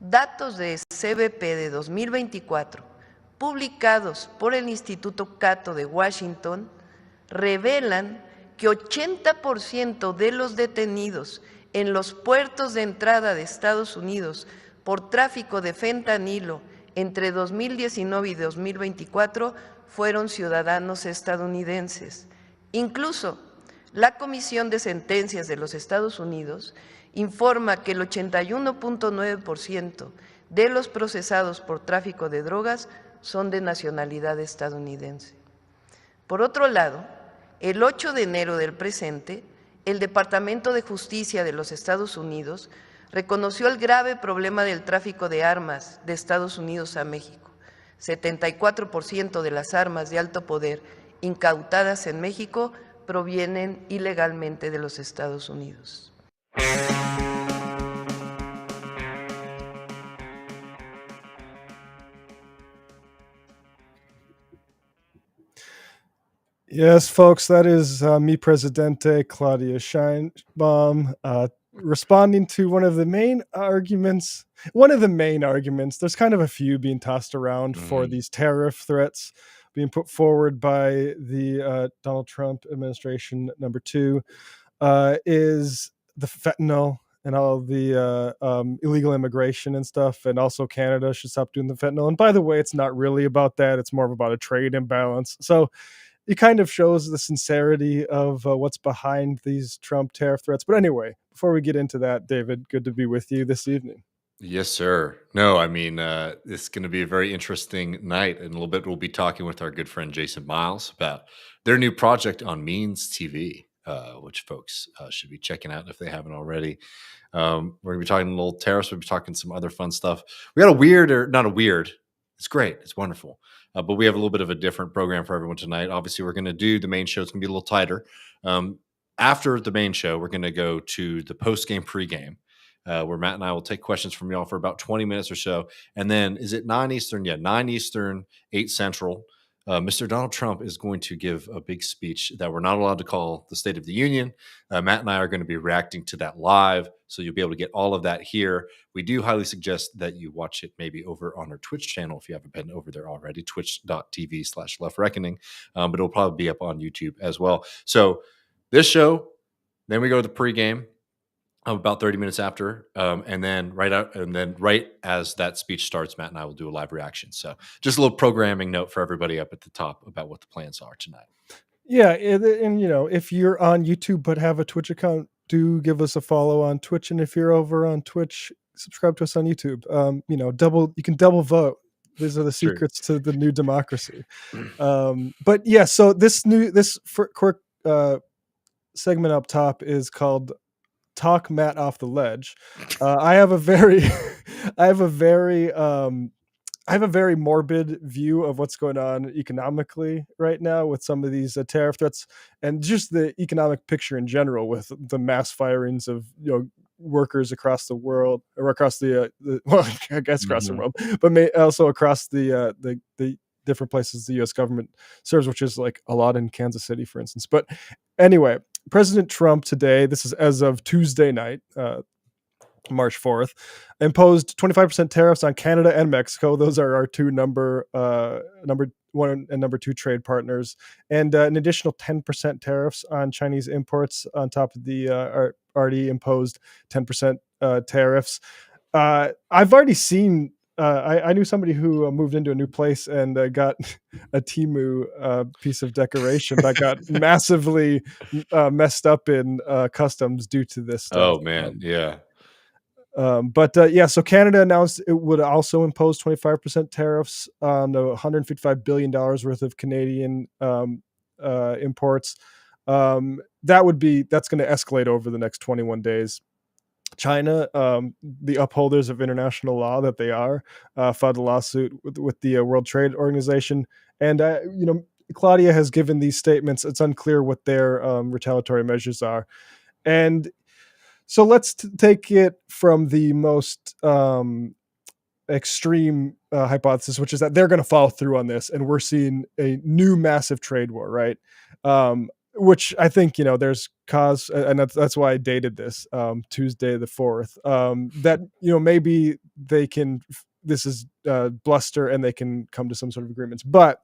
Datos de CBP de 2024, publicados por el Instituto Cato de Washington, revelan que 80% de los detenidos en los puertos de entrada de Estados Unidos por tráfico de fentanilo entre 2019 y 2024 fueron ciudadanos estadounidenses. Incluso la Comisión de Sentencias de los Estados Unidos informa que el 81.9% de los procesados por tráfico de drogas son de nacionalidad estadounidense. Por otro lado, el 8 de enero del presente, el Departamento de Justicia de los Estados Unidos reconoció el grave problema del tráfico de armas de Estados Unidos a México. 74% de las armas de alto poder incautadas en México provienen ilegalmente de los Estados Unidos. Yes, folks, that is Mi Presidente, Claudia Sheinbaum, responding to one of the main arguments. There's kind of a few being tossed around for these tariff threats being put forward by the Donald Trump administration. Number two is the fentanyl and all the illegal immigration and stuff. And also Canada should stop doing the fentanyl. And by the way, it's not really about that. It's more about a trade imbalance. So it kind of shows the sincerity of what's behind these Trump tariff threats. But anyway, before we get into that, David, good to be with you this evening. Yes, sir. No, I mean, it's going to be a very interesting night. In a little bit, we'll be talking with our good friend Jason Myles about their new project on Means TV, which folks should be checking out if they haven't already. We're going to be talking a little tariffs. We'll be talking some other fun stuff. We got it's great. It's wonderful. But we have a little bit of a different program for everyone tonight. Obviously, we're going to do the main show. It's going to be a little tighter. After the main show, we're going to go to the post-game, pre-game, where Matt and I will take questions from y'all for about 20 minutes or so. And then, is it 9 Eastern? Yeah, 9 Eastern, 8 Central. Mr. Donald Trump is going to give a big speech that we're not allowed to call the State of the Union. Matt and I are going to be reacting to that live, so you'll be able to get all of that here. We do highly suggest that you watch it maybe over on our Twitch channel if you haven't been over there already, twitch.tv/leftreckoning. But it'll probably be up on YouTube as well. So this show, then we go to the pregame. About 30 minutes after, and then right as that speech starts, Matt and I will do a live reaction. So just a little programming note for everybody up at the top about what the plans are tonight. Yeah, and if you're on YouTube but have a Twitch account, do give us a follow on Twitch, and if you're over on Twitch, subscribe to us on YouTube. You can double vote. These are the secrets to the new democracy. But yeah, so this quick segment up top is called Talk Matt Off the Ledge. I have a very morbid view of what's going on economically right now with some of these tariff threats and just the economic picture in general with the mass firings of workers across the world, or across the world, but also across the different places the U.S. government serves, which is like a lot in Kansas City, for instance. But anyway, President Trump today, this is as of Tuesday night, March 4th, imposed 25% tariffs on Canada and Mexico. Those are our two number one and number two trade partners, and an additional 10% tariffs on Chinese imports on top of the already imposed 10% tariffs. I've already seen. I knew somebody who moved into a new place and got a Temu piece of decoration that got massively messed up in customs due to this stuff. Oh man, yeah. So Canada announced it would also impose 25% tariffs on $155 billion worth of Canadian imports. That's going to escalate over the next 21 days. China, the upholders of international law that they are, filed a lawsuit with the World Trade Organization. And, Claudia has given these statements. It's unclear what their retaliatory measures are. And so let's take it from the most extreme hypothesis, which is that they're going to follow through on this. And we're seeing a new massive trade war, right? Which I think, there's cause, and that's why I dated this Tuesday the 4th, that, maybe they can, this is bluster and they can come to some sort of agreements. But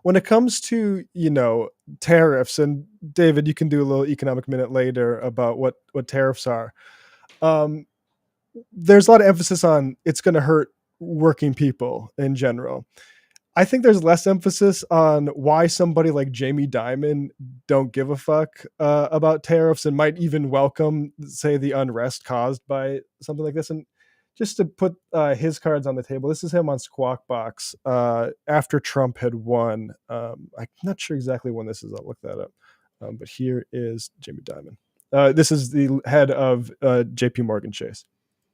when it comes to, tariffs, and David, you can do a little economic minute later about what tariffs are. There's a lot of emphasis on it's going to hurt working people in general. I think there's less emphasis on why somebody like Jamie Dimon don't give a fuck about tariffs and might even welcome, say, the unrest caused by something like this. And just to put his cards on the table, this is him on Squawk Box after Trump had won. I'm not sure exactly when this is. I'll look that up. But here is Jamie Dimon. This is the head of J.P. Morgan Chase.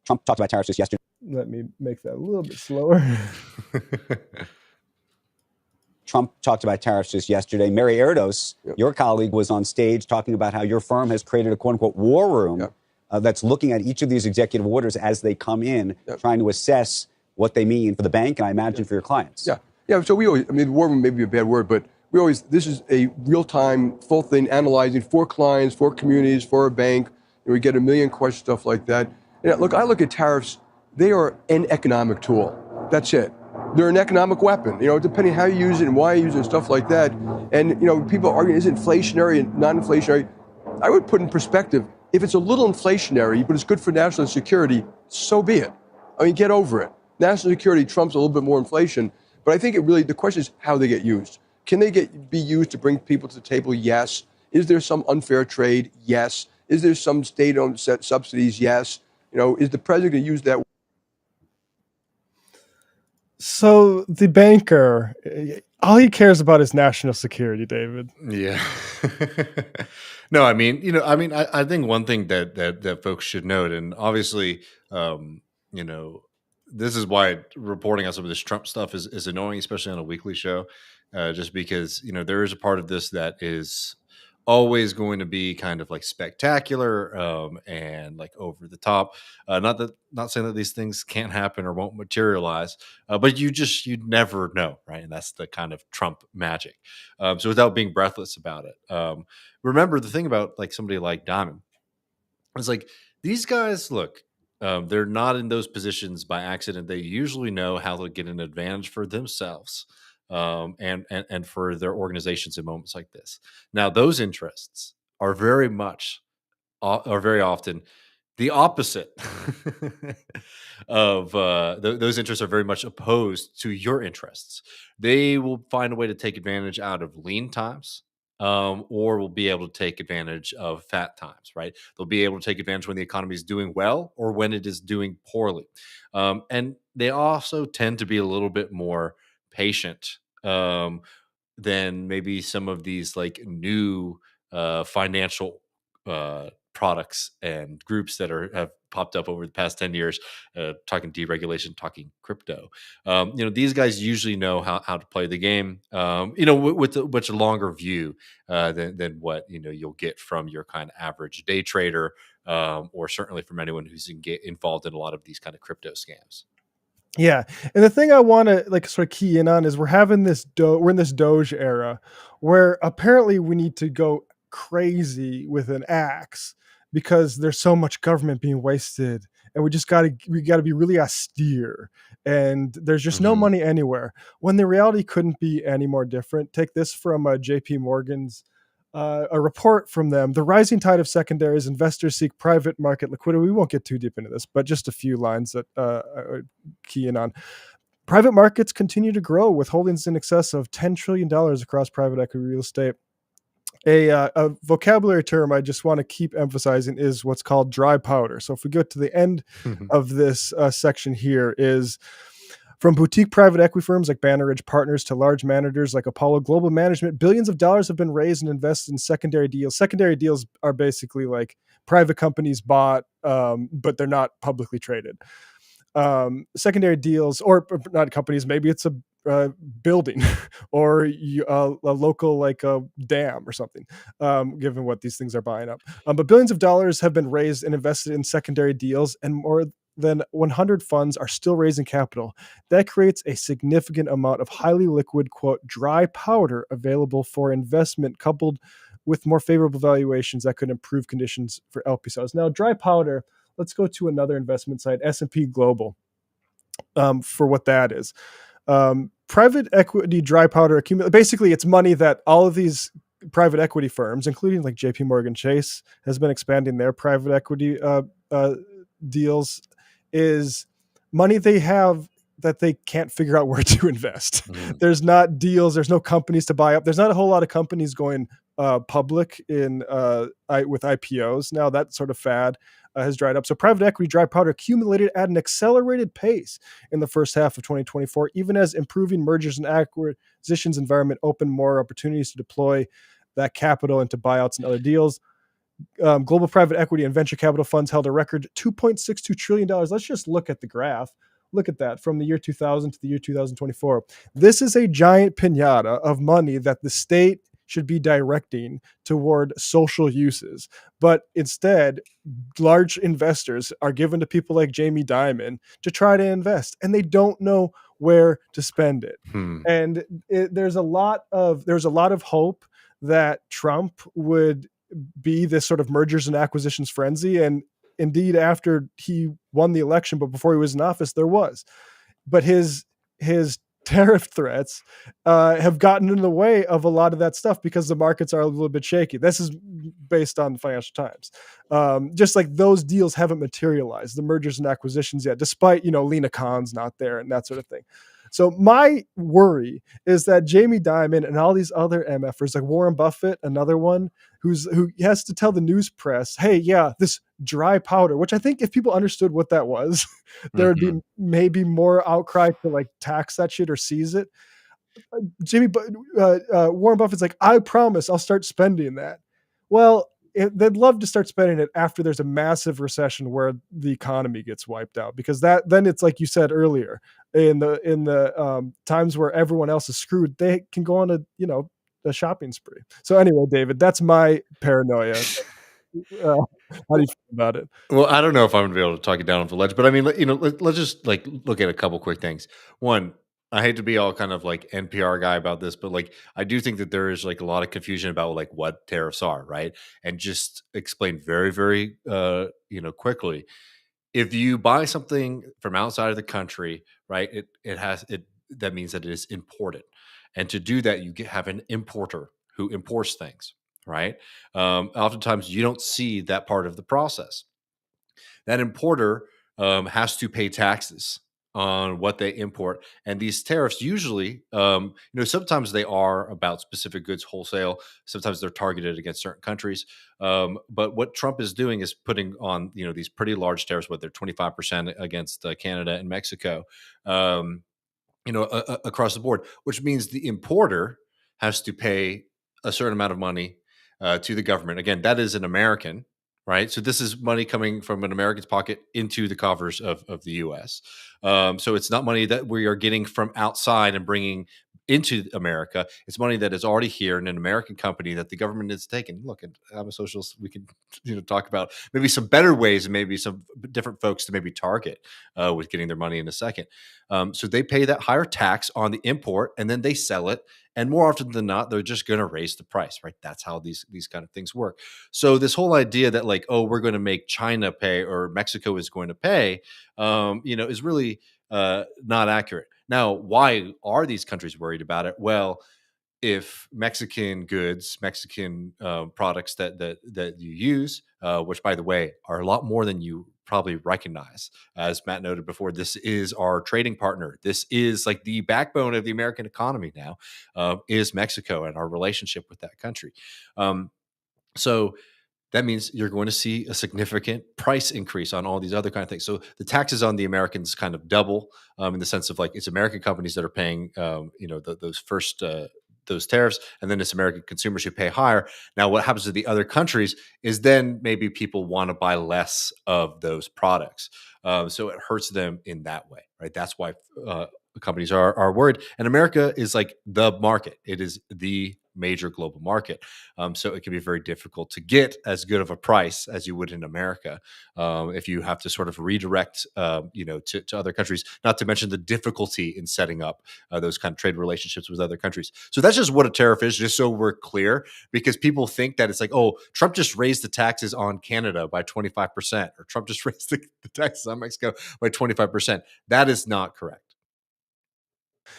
Trump talked about tariffs just yesterday. Let me make that a little bit slower. Trump talked about tariffs just yesterday. Mary Erdos, your colleague, was on stage talking about how your firm has created a quote-unquote war room that's looking at each of these executive orders as they come in, trying to assess what they mean for the bank and I imagine for your clients. Yeah. So we always, I mean, war room may be a bad word, but we always, this is a real-time, full thing, analyzing for clients, for communities, for a bank. And we get a million questions, stuff like that. And look, I look at tariffs, they are an economic tool. That's it. They're an economic weapon, depending how you use it and why you use it and stuff like that. And, people argue, is it inflationary and non-inflationary? I would put in perspective, if it's a little inflationary, but it's good for national security, so be it. I mean, get over it. National security trumps a little bit more inflation. But I think the question is how they get used. Can they be used to bring people to the table? Yes. Is there some unfair trade? Yes. Is there some state-owned subsidies? Yes. Is the president going to use that? So the banker, all he cares about is national security, David. Yeah. No, I mean, I think one thing that folks should note, and obviously, this is why reporting on some of this Trump stuff is annoying, especially on a weekly show, just because, there is a part of this that is always going to be kind of like spectacular and like over the top. Not saying that these things can't happen or won't materialize, but you'd never know, right? And that's the kind of Trump magic. So without being breathless about it, remember the thing about like somebody like Dimon, it's like these guys look. They're not in those positions by accident. They usually know how to get an advantage for themselves and for their organizations in moments like this. Now, those interests are very often the opposite of those interests are very much opposed to your interests. They will find a way to take advantage out of lean times. Or will be able to take advantage of fat times, right? They'll be able to take advantage when the economy is doing well or when it is doing poorly. And they also tend to be a little bit more patient than maybe some of these like new financial products and groups that have popped up over the past 10 years, talking deregulation, talking crypto. These guys usually know how to play the game, with a much longer view than what, you'll get from your kind of average day trader, or certainly from anyone who's involved in a lot of these kind of crypto scams. Yeah. And the thing I want to like sort of key in on is we're in this Doge era where apparently we need to go crazy with an axe because there's so much government being wasted and we got to be really austere and there's just no money anywhere, when the reality couldn't be any more different. Take this from JP Morgan's a report from them. The rising tide of secondaries, investors seek private market liquidity. We won't get too deep into this, but just a few lines that I would key in on. Private markets continue to grow with holdings in excess of $10 trillion across private equity real estate. A vocabulary term I just want to keep emphasizing is what's called dry powder. So if we go to the end of this section here is from boutique private equity firms like Banner Ridge Partners to large managers like Apollo Global Management, billions of dollars have been raised and invested in secondary deals. Secondary deals are basically like private companies bought, but they're not publicly traded. Secondary deals, or not companies, maybe it's a building or a local like a dam or something, given what these things are buying up. But billions of dollars have been raised and invested in secondary deals, and more than 100 funds are still raising capital. That creates a significant amount of highly liquid, quote, dry powder available for investment, coupled with more favorable valuations that could improve conditions for LP sellers. Now, dry powder, Let's go to another investment site, S&P Global, for what that is. Private equity dry powder accumulate. Basically, it's money that all of these private equity firms, including like JP Morgan Chase, has been expanding their private equity deals, is money they have that they can't figure out where to invest. There's not deals. There's no companies to buy up. There's not a whole lot of companies going public with IPOs. Now that sort of fad has dried up. So private equity dry powder accumulated at an accelerated pace in the first half of 2024, even as improving mergers and acquisitions environment opened more opportunities to deploy that capital into buyouts and other deals. Global private equity and venture capital funds held a record $2.62 trillion. Let's just look at the graph. Look at that from the year 2000 to the year 2024. This is a giant piñata of money that the state should be directing toward social uses. But instead, large investors are given to people like Jamie Dimon to try to invest, and they don't know where to spend it. And there's a lot of hope that Trump would be this sort of mergers and acquisitions frenzy. And indeed, after he won the election, but before he was in office, there was. But his tariff threats have gotten in the way of a lot of that stuff because the markets are a little bit shaky. This is based on the Financial Times. Just like those deals haven't materialized, the mergers and acquisitions yet, despite, Lena Khan's not there and that sort of thing. So my worry is that Jamie Dimon and all these other MFers, like Warren Buffett, another one, who has to tell the news press, hey, yeah, this dry powder, which I think if people understood what that was, there would be maybe more outcry to like tax that shit or seize it. Warren Buffett's like, I promise I'll start spending that. Well, they'd love to start spending it after there's a massive recession where the economy gets wiped out, because then it's like you said earlier, in the times where everyone else is screwed, they can go on a shopping spree. So anyway, David, that's my paranoia. How do you feel about it? Well, I don't know if I'm gonna be able to talk it down off the ledge, but I mean, let's just like look at a couple quick things. One, I hate to be all kind of like NPR guy about this, but like I do think that there is like a lot of confusion about like what tariffs are, right? And just explain very, very quickly. If you buy something from outside of the country, right, that means that it is imported. And to do that, you have an importer who imports things, right? Oftentimes you don't see that part of the process. That importer has to pay taxes on what they import, and these tariffs usually, sometimes they are about specific goods wholesale, sometimes they're targeted against certain countries. But what Trump is doing is putting on these pretty large tariffs, whether they're 25% against Canada and Mexico, across the board, which means the importer has to pay a certain amount of money to the government. Again, that is an American, right? So this is money coming from an American's pocket into the coffers of the U.S. So it's not money that we are getting from outside and bringing into America. It's money that is already here in an American company that the government is taking. Look, I'm a socialist. We can talk about maybe some better ways and maybe some different folks to maybe target with getting their money in a second. So they pay that higher tax on the import, and then they sell it. And more often than not, they're just going to raise the price, right? That's how these kind of things work. So this whole idea that like, oh, we're going to make China pay or Mexico is going to pay, is really not accurate. Now, why are these countries worried about it? Well, if Mexican goods, Mexican products that you use, which by the way are a lot more than you probably recognize, as Matt noted before, this is our trading partner. This is like the backbone of the American economy now, is Mexico and our relationship with that country. So that means you're going to see a significant price increase on all these other kind of things. So the taxes on the Americans kind of double in the sense of like it's American companies that are paying, those tariffs, and then it's American consumers who pay higher. Now, what happens to the other countries is then maybe people want to buy less of those products. So it hurts them in that way, right? That's why companies are worried. And America is like the market. It is the major global market. So it can be very difficult to get as good of a price as you would in America if you have to sort of redirect, to other countries. Not to mention the difficulty in setting up those kind of trade relationships with other countries. So that's just what a tariff is, just so we're clear, because people think that it's like, oh, Trump just raised the taxes on Canada by 25%, or Trump just raised the taxes on Mexico by 25%. That is not correct.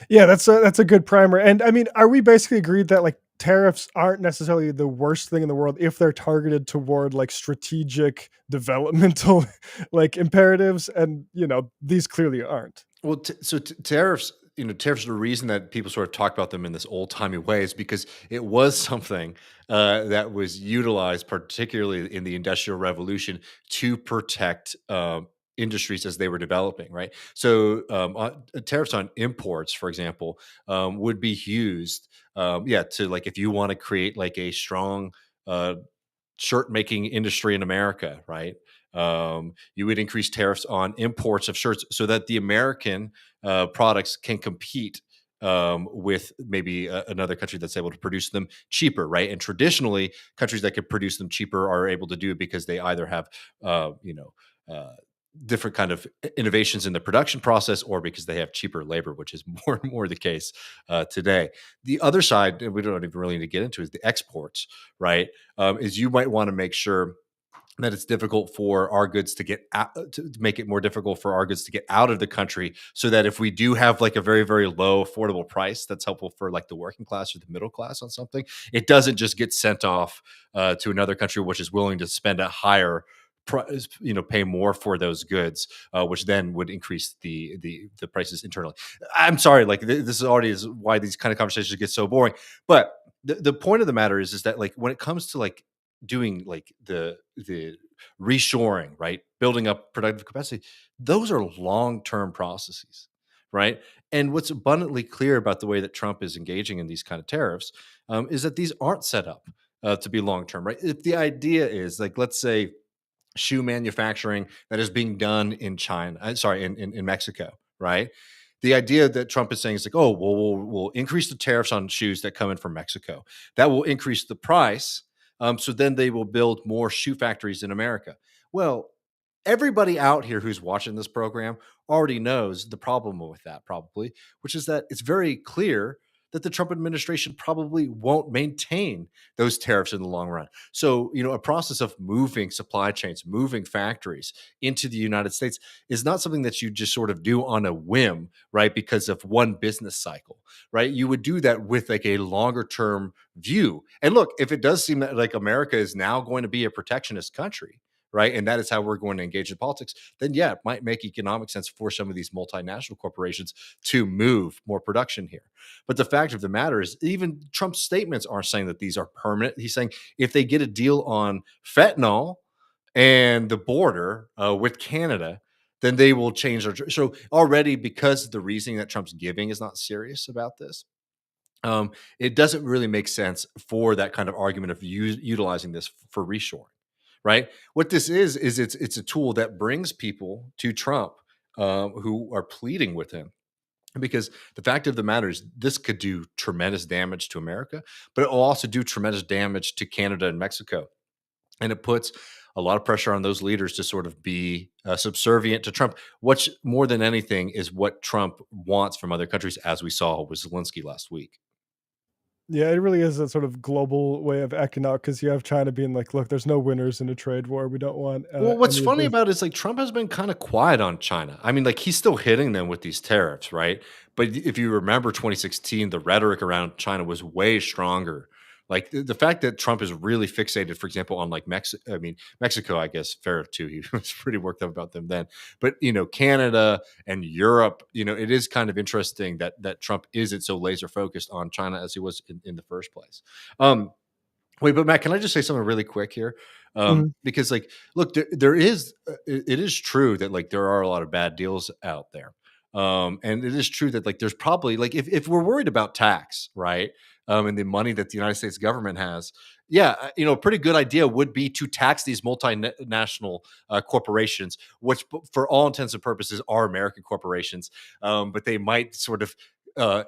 Yeah, that's a good primer. And I mean, are we basically agreed that like tariffs aren't necessarily the worst thing in the world if they're targeted toward like strategic developmental like imperatives? And these clearly aren't. Well, tariffs, tariffs are the reason that people sort of talk about them in this old timey way is because it was something that was utilized, particularly in the Industrial Revolution, to protect industries as they were developing, right? So, tariffs on imports, for example, would be used, to like if you want to create like a strong uh, shirt making industry in America, right? You would increase tariffs on imports of shirts so that the American products can compete with maybe another country that's able to produce them cheaper, right? And traditionally, countries that can produce them cheaper are able to do it because they either have, uh, you know, uh, different kind of innovations in the production process, or because they have cheaper labor, which is more and more the case today. The other side, and we don't even really need to get into, is the exports, right? Is you might want to make sure that it's difficult for our goods to get out, to make it more difficult for our goods to get out of the country, so that if we do have like a very, very low affordable price that's helpful for like the working class or the middle class on something, it doesn't just get sent off to another country which is willing to spend a higher price, pay more for those goods, which then would increase the prices internally. I'm sorry, like this is already is why these kind of conversations get so boring. But the point of the matter is that like when it comes to like doing like the reshoring, right? Building up productive capacity, those are long-term processes, right? And what's abundantly clear about the way that Trump is engaging in these kind of tariffs is that these aren't set up to be long-term, right? If the idea is like, let's say, shoe manufacturing that is being done in China, sorry, in Mexico, right? The idea that Trump is saying is like, oh, well, we'll increase the tariffs on shoes that come in from Mexico. That will increase the price. So then they will build more shoe factories in America. Well, everybody out here who's watching this program already knows the problem with that, probably, which is that it's very clear that the Trump administration probably won't maintain those tariffs in the long run. So, a process of moving supply chains, moving factories into the United States is not something that you just sort of do on a whim, right? Because of one business cycle, right? You would do that with like a longer term view. And look, if it does seem that like America is now going to be a protectionist country, right, and that is how we're going to engage in politics, then yeah, it might make economic sense for some of these multinational corporations to move more production here. But the fact of the matter is, even Trump's statements aren't saying that these are permanent. He's saying if they get a deal on fentanyl and the border with Canada, then they will change their. So already, because the reasoning that Trump's giving is not serious about this, it doesn't really make sense for that kind of argument of utilizing this for reshoring, right? What this is it's a tool that brings people to Trump who are pleading with him, because the fact of the matter is this could do tremendous damage to America, but it will also do tremendous damage to Canada and Mexico, and it puts a lot of pressure on those leaders to sort of be subservient to Trump, which more than anything is what Trump wants from other countries, as we saw with Zelensky last week. Yeah, it really is a sort of global way of acting out because you have China being like, "Look, there's no winners in a trade war. We don't want Well, what's any of funny this." about it is like Trump has been kind of quiet on China. I mean, like he's still hitting them with these tariffs, right? But if you remember 2016, the rhetoric around China was way stronger. Like the fact that Trump is really fixated, for example, on like Mexico. I mean, Mexico, I guess, fair too. He was pretty worked up about them then. But Canada and Europe, it is kind of interesting that Trump isn't so laser focused on China as he was in the first place. Um, Wait, but Matt, can I just say something really quick here? Mhm. Because, like, look, there is, it is true that like there are a lot of bad deals out there, and it is true that like there's probably like if we're worried about tax, right, and the money that the United States government has, yeah, a pretty good idea would be to tax these multinational corporations, which for all intents and purposes are American corporations, but they might sort of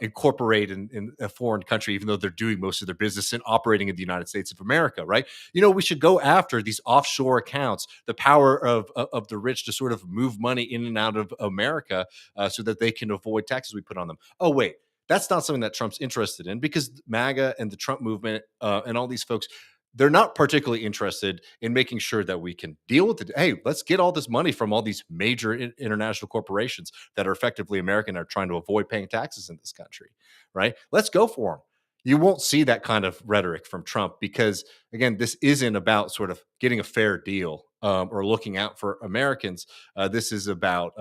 incorporate in a foreign country, even though they're doing most of their business and operating in the United States of America, right? You know, we should go after these offshore accounts, the power of the rich to sort of move money in and out of America so that they can avoid taxes we put on them. Oh, wait. That's not something that Trump's interested in, because MAGA and the Trump movement and all these folks, they're not particularly interested in making sure that we can deal with it. Hey, let's get all this money from all these major international corporations that are effectively American, are trying to avoid paying taxes in this country, right? Let's go for them. You won't see that kind of rhetoric from Trump because, again, this isn't about sort of getting a fair deal or looking out for Americans. This is about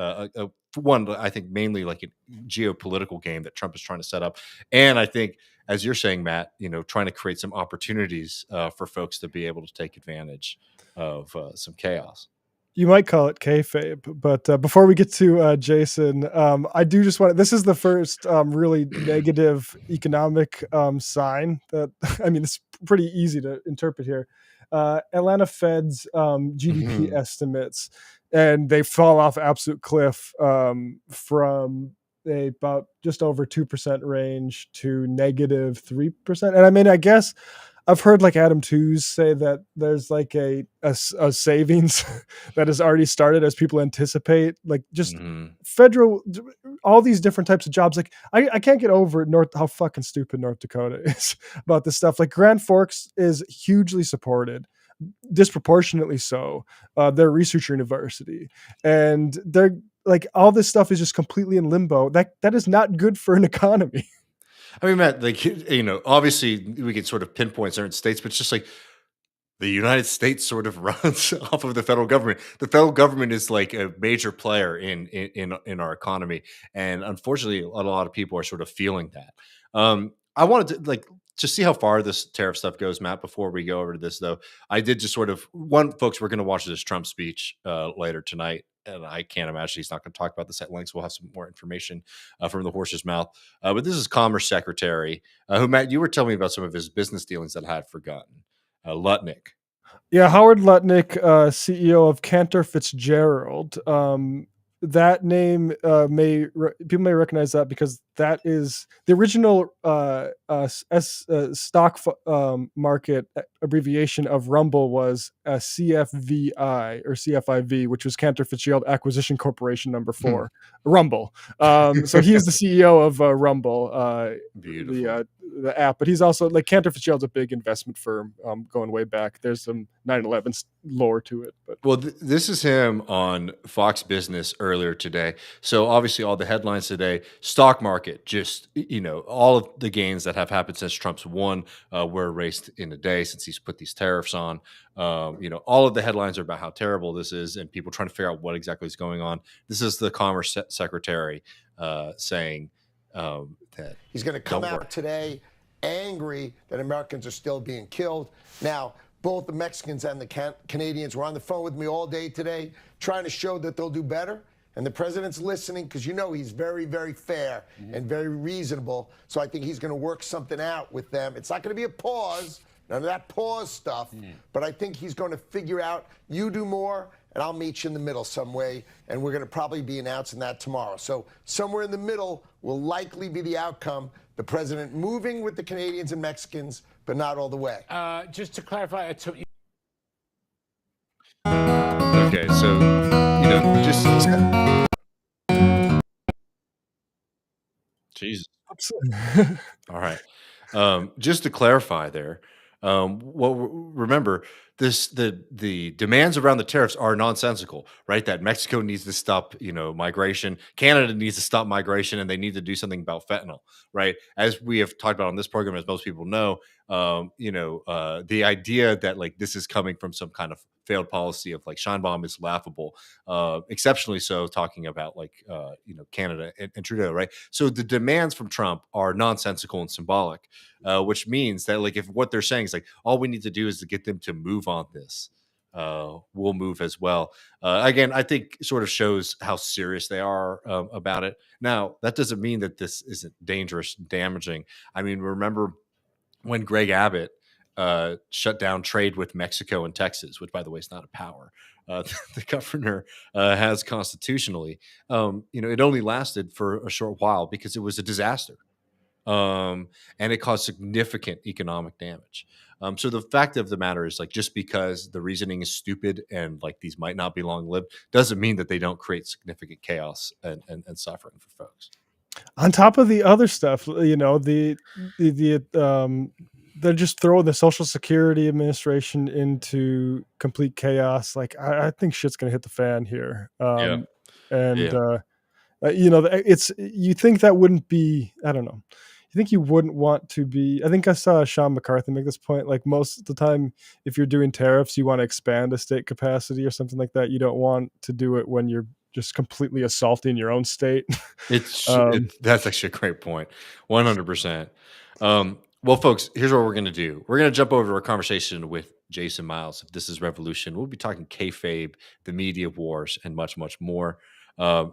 one, I think, mainly like a geopolitical game that Trump is trying to set up. And I think, as you're saying, Matt, you know, trying to create some opportunities for folks to be able to take advantage of some chaos. You might call it kayfabe, but before we get to Jason, I do just want. This is the first really negative economic sign that I mean, it's pretty easy to interpret here. Atlanta Fed's GDP estimates, and they fall off absolute cliff from about just over 2% range to -3%. And I mean, I guess I've heard like Adam Tooze say that there's like a savings that has already started as people anticipate, like just federal, all these different types of jobs. Like I can't get over how fucking stupid North Dakota is about this stuff. Like Grand Forks is hugely supported, disproportionately so. They're a research university, and they're like, all this stuff is just completely in limbo. That is not good for an economy. I mean, Matt, like, you know, obviously we can sort of pinpoint certain states, but it's just like the United States sort of runs off of the federal government. The federal government is like a major player in our economy, and unfortunately, a lot of people are sort of feeling that. I wanted to like to see how far this tariff stuff goes, Matt. Before we go over to this, though, I did just sort of folks. We're going to watch this Trump speech later tonight. And I can't imagine he's not going to talk about this at length. So we'll have some more information from the horse's mouth. But this is Commerce Secretary, who, Matt, you were telling me about some of his business dealings that I had forgotten. Lutnick. Yeah, Howard Lutnick, CEO of Cantor Fitzgerald. That name people may recognize that because that is the original stock market abbreviation of Rumble was CFVI or CFIV, which was Cantor Fitzgerald Acquisition Corporation number 4, Rumble. So he is the CEO of Rumble, the app, but he's also like Cantor Fitzgerald's a big investment firm going way back. There's some 9/11 lore to it. But well, this is him on Fox Business earlier today. So obviously all the headlines today, stock market, just, you know, all of the gains that have happened since Trump's won were erased in a day since he's put these tariffs on. You know, all of the headlines are about how terrible this is and people trying to figure out what exactly is going on. This is the Commerce Secretary saying that he's going to come out today angry that Americans are still being killed. Now, both the Mexicans and the Canadians were on the phone with me all day today trying to show that they'll do better. And the president's listening because, you know, he's very, very fair and very reasonable. So I think he's going to work something out with them. It's not going to be a pause, none of that pause stuff. But I think he's going to figure out, you do more and I'll meet you in the middle some way. And we're going to probably be announcing that tomorrow. So somewhere in the middle will likely be the outcome. The president moving with the Canadians and Mexicans, but not all the way. Just to clarify, okay, so, you know, just Jesus. All right. Just to clarify there, remember this, the demands around the tariffs are nonsensical, right? That Mexico needs to stop, you know, migration, Canada needs to stop migration, and they need to do something about fentanyl, right? As we have talked about on this program, as most people know, you know, the idea that like this is coming from some kind of failed policy of like Scheinbaum is laughable, exceptionally so, talking about like, you know, Canada and Trudeau, right? So the demands from Trump are nonsensical and symbolic, which means that like if what they're saying is like, all we need to do is to get them to move on this, we'll move as well. Again, I think sort of shows how serious they are about it. Now, that doesn't mean that this isn't dangerous and damaging. I mean, remember when Greg Abbott shut down trade with Mexico and Texas, which, by the way, is not a power the governor has constitutionally. It only lasted for a short while because it was a disaster, and it caused significant economic damage. So the fact of the matter is, like, just because the reasoning is stupid and like these might not be long lived, doesn't mean that they don't create significant chaos and suffering for folks. On top of the other stuff, they're just throwing the Social Security Administration into complete chaos. Like, I think shit's gonna hit the fan here. Yeah. And Yeah. it's, you think that wouldn't be, I don't know. You think you wouldn't want to be, I think I saw Sean McCarthy make this point, like most of the time, if you're doing tariffs, you want to expand a state capacity or something like that. You don't want to do it when you're just completely assaulting your own state. That's actually a great point. 100%. Well, folks, here's what we're going to do. We're going to jump over to our conversation with Jason Myles. If this is Revolution, we'll be talking kayfabe, the media wars, and much, much more. At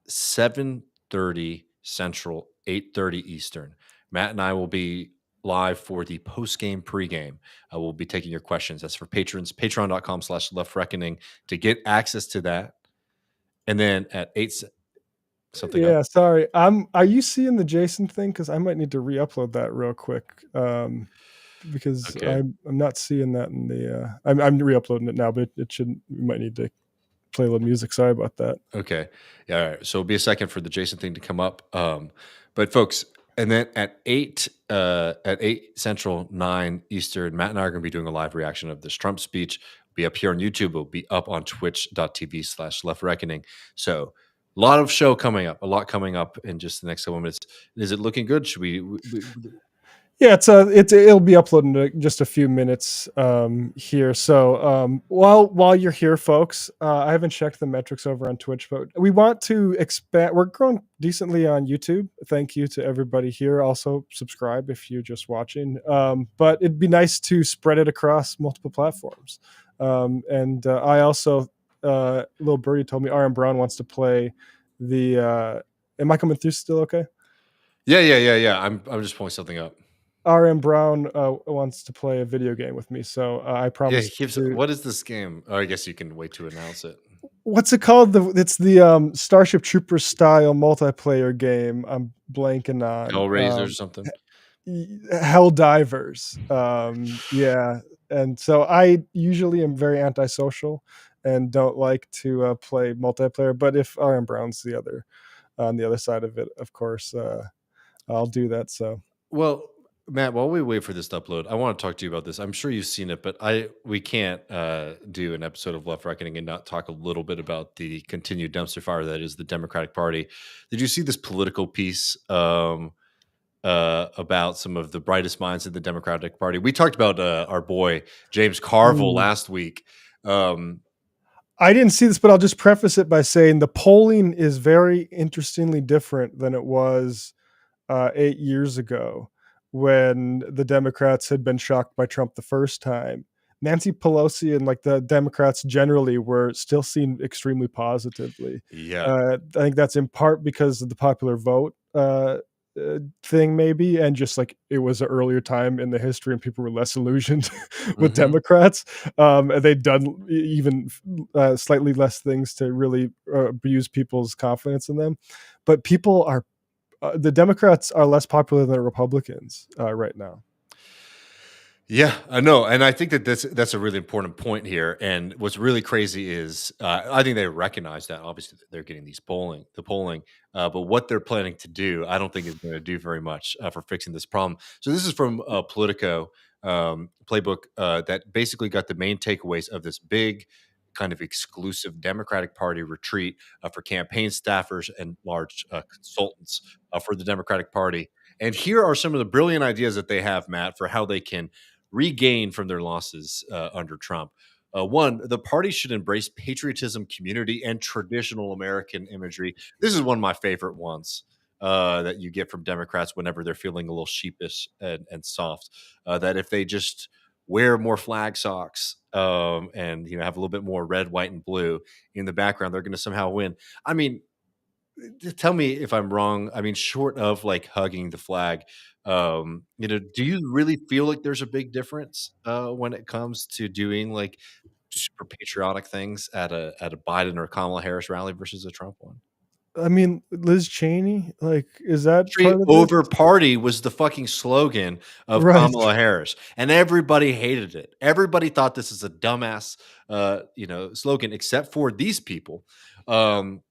7:30 Central, 8:30 Eastern, Matt and I will be live for the post-game pregame. We'll be taking your questions. That's for patrons, patreon.com/leftreckoning to get access to that. And then at 8 something Yeah, up. sorry. Are you seeing the Jason thing? Because I might need to re-upload that real quick. Because Okay. I'm not seeing that in the. I'm re-uploading it now, but it shouldn't. You might need to play a little music. Sorry about that. Okay. Yeah. All right. So it'll be a second for the Jason thing to come up. But folks, and then at 8 Central, 9 Eastern, Matt and I are going to be doing a live reaction of this Trump speech. It'll be up here on YouTube. It'll be up on twitch.tv/left reckoning. So a lot of show coming up, a lot coming up in just the next couple of minutes. Is it looking good? Should we Yeah, it'll be uploaded in just a few minutes here. So while you're here, folks, I haven't checked the metrics over on Twitch, but we want to expand. We're growing decently on YouTube. Thank you to everybody here. Also, subscribe if you're just watching. But it'd be nice to spread it across multiple platforms. And I also, little birdie told me RM Brown wants to play the. Am I coming through still? Okay. Yeah. I'm just pulling something up. RM Brown wants to play a video game with me, so I promise. What is this game? Oh, I guess you can wait to announce it. What's it called? It's the Starship Troopers style multiplayer game. I'm blanking on. Hellraiser or something. Hell Divers. Yeah, and so I usually am very antisocial and don't like to play multiplayer. But if RM Brown's on the other side of it, of course, I'll do that. So. Well, Matt, while we wait for this to upload, I want to talk to you about this. I'm sure you've seen it, but we can't do an episode of Left Reckoning and not talk a little bit about the continued dumpster fire that is the Democratic Party. Did you see this Political piece about some of the brightest minds in the Democratic Party? We talked about our boy James Carville last week. I didn't see this, but I'll just preface it by saying the polling is very interestingly different than it was 8 years ago when the Democrats had been shocked by Trump the first time. Nancy Pelosi and like the Democrats generally were still seen extremely positively. Yeah. I think that's in part because of the popular vote thing, maybe, and just like it was an earlier time in the history and people were less illusioned with Democrats. They'd done even slightly less things to really abuse people's confidence in them. But people are the Democrats are less popular than the Republicans right now. Yeah, I know, and I think that that's a really important point here. And what's really crazy is I think they recognize that. Obviously, they're getting the polling, but what they're planning to do, I don't think is going to do very much for fixing this problem. So this is from Politico playbook that basically got the main takeaways of this big kind of exclusive Democratic Party retreat for campaign staffers and large consultants for the Democratic Party. And here are some of the brilliant ideas that they have, Matt, for how they can regain from their losses under Trump. One, the party should embrace patriotism, community, and traditional American imagery. This is one of my favorite ones that you get from Democrats whenever they're feeling a little sheepish and soft. That if they just wear more flag socks and have a little bit more red, white, and blue in the background, they're going to somehow win. I mean, tell me if I'm wrong. I mean, short of like hugging the flag, do you really feel like there's a big difference when it comes to doing like super patriotic things at a Biden or Kamala Harris rally versus a Trump one? I mean, Liz Cheney, like, is that Country part of this? over party was the fucking slogan of Right. Kamala Harris, and everybody hated it. Everybody thought this is a dumbass, slogan, except for these people. Um,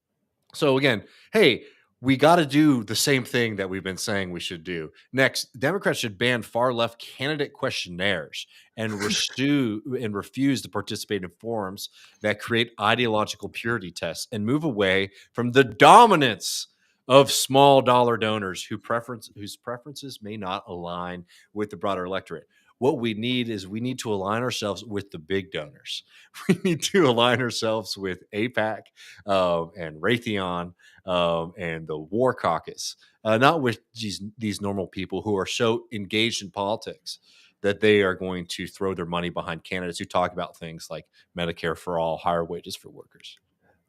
So again, hey, we got to do the same thing that we've been saying we should do. Next, Democrats should ban far left candidate questionnaires and refuse to participate in forums that create ideological purity tests and move away from the dominance of small dollar donors whose preferences may not align with the broader electorate. What we need to align ourselves with the big donors. We need to align ourselves with APAC and Raytheon and the War Caucus, not with these normal people who are so engaged in politics that they are going to throw their money behind candidates who talk about things like Medicare for all, higher wages for workers.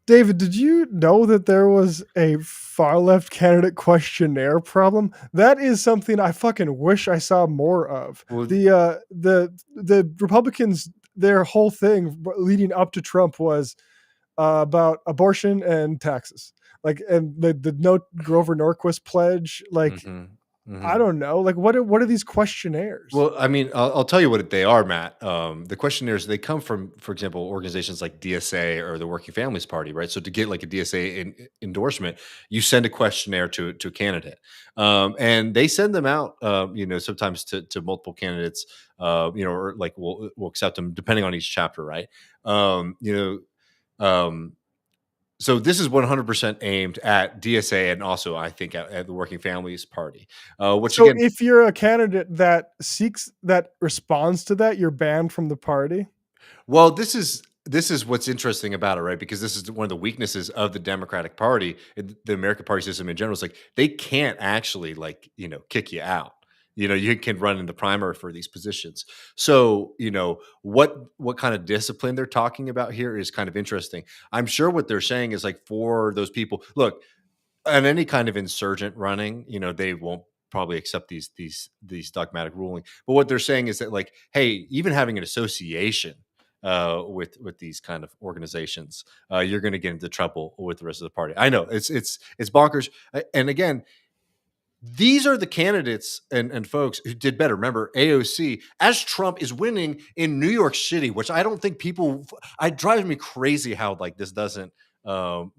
David, did you know that there was a far left candidate questionnaire problem? That is something I fucking wish I saw more of. Well, The Republicans, their whole thing leading up to Trump was about abortion and taxes. Like, and the no Grover Norquist pledge, like, I don't know, like, what are these questionnaires? Well, I mean, I'll tell you what they are, Matt. The questionnaires, they come from, for example, organizations like DSA or the Working Families Party, right? So to get like a DSA endorsement, you send a questionnaire to a candidate, and they send them out, sometimes to multiple candidates, or like we'll accept them depending on each chapter, right? So this is 100% aimed at DSA and also, I think, at the Working Families Party. So again, if you're a candidate that responds to that, you're banned from the party? Well, this is what's interesting about it, right? Because this is one of the weaknesses of the Democratic Party, the American party system in general. Is like they can't actually kick you out. You can run in the primary for these positions. So, what kind of discipline they're talking about here is kind of interesting. I'm sure what they're saying is like for those people, look, on any kind of insurgent running, they won't probably accept these dogmatic ruling. But what they're saying is that like, hey, even having an association with these kind of organizations, you're going to get into trouble with the rest of the party. I know it's bonkers. And again, these are the candidates and folks who did better. Remember, AOC, as Trump is winning in New York City, which I don't think it drives me crazy how like this doesn't work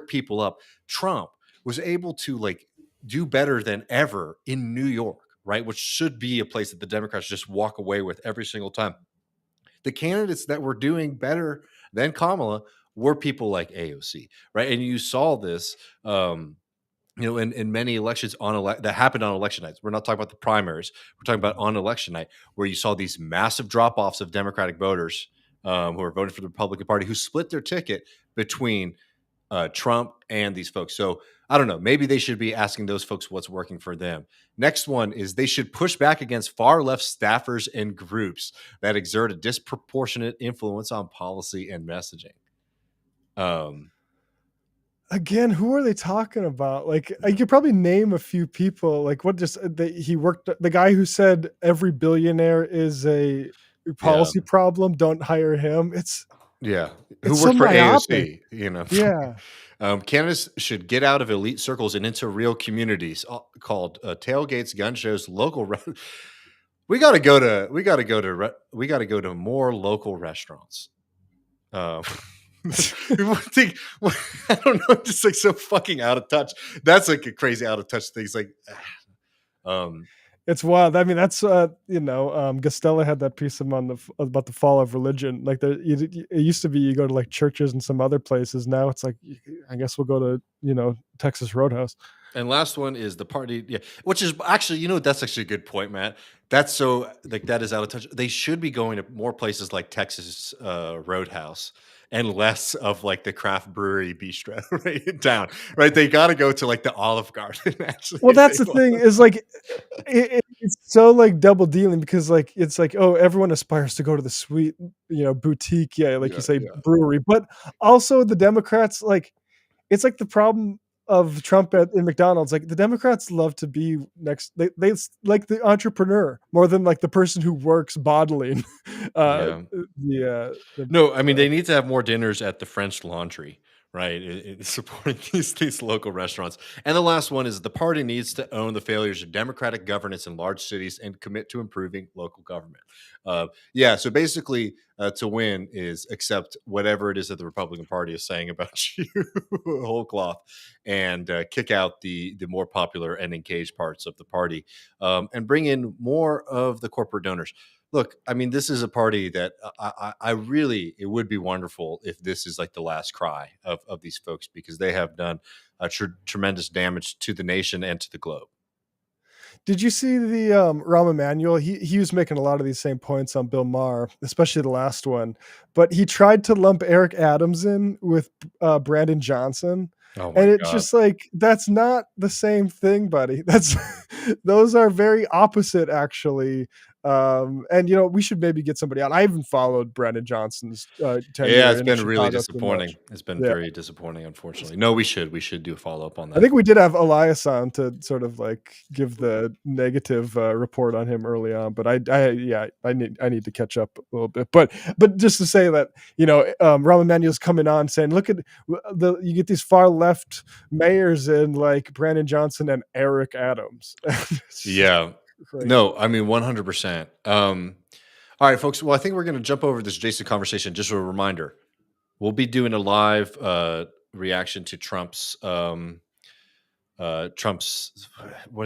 people up. Trump was able to like do better than ever in New York, right? Which should be a place that the Democrats just walk away with every single time. The candidates that were doing better than Kamala were people like AOC, right? And you saw this, in many elections that happened on election nights. We're not talking about the primaries. We're talking about on election night, where you saw these massive drop-offs of Democratic voters who are voting for the Republican Party, who split their ticket between Trump and these folks. So I don't know. Maybe they should be asking those folks what's working for them. Next one is they should push back against far left staffers and groups that exert a disproportionate influence on policy and messaging. Again, who are they talking about? Like, I could probably name a few people. Like, he worked, the guy who said every billionaire is a policy problem, don't hire him. Who it's worked so for myopic. AOC, Yeah. Candidates should get out of elite circles and into real communities called tailgates, gun shows, local. We got to go to more local restaurants. People think, I don't know, just like so fucking out of touch. That's like a crazy out of touch thing. It's like, it's wild. I mean, that's Gostella had that piece about the fall of religion. Like, it used to be you go to like churches and some other places. Now it's like, I guess we'll go to Texas Roadhouse. And last one is the party, which is actually, that's actually a good point, Matt. That's so like that is out of touch. They should be going to more places like Texas Roadhouse and less of like the craft brewery bistro right in town, right? They got to go to like the Olive Garden. Actually, well, that's the thing is like it's so like double dealing because like it's like, oh, everyone aspires to go to the sweet boutique, you say brewery, but also the Democrats, like, it's like the problem of Trump in McDonald's. Like the Democrats love to be next. They like the entrepreneur more than like the person who works bottling. Yeah. The No, I mean they need to have more dinners at the French Laundry, right? Supporting these local restaurants. And the last one is the party needs to own the failures of democratic governance in large cities and commit to improving local government. Yeah, so basically, to win is accept whatever it is that the Republican Party is saying about you, whole cloth, and kick out the more popular and engaged parts of the party, and bring in more of the corporate donors. Look, I mean, this is a party that I really, it would be wonderful if this is like the last cry of these folks, because they have done a tremendous damage to the nation and to the globe. Did you see the Rahm Emanuel? He was making a lot of these same points on Bill Maher, especially the last one. But he tried to lump Eric Adams in with Brandon Johnson. Oh my And it's God. just like, that's not the same thing, buddy. Those are very opposite, actually. And you know, we should maybe get somebody on. I haven't followed Brandon Johnson's tenure. Yeah, it's in been really Chicago too disappointing. much. It's been Yeah. very disappointing, unfortunately. No, we should do a follow up on that. I think we did have Elias on to sort of like give the negative report on him early on, but I need to catch up a little bit. But just to say that, you know, Rahm Emanuel's coming on saying, look at you get these far left mayors in like Brandon Johnson and Eric Adams. Yeah. Crazy. No, I mean 100%. All right, folks. Well, I think we're going to jump over this Jason conversation. Just a reminder, we'll be doing a live reaction to Trump's what do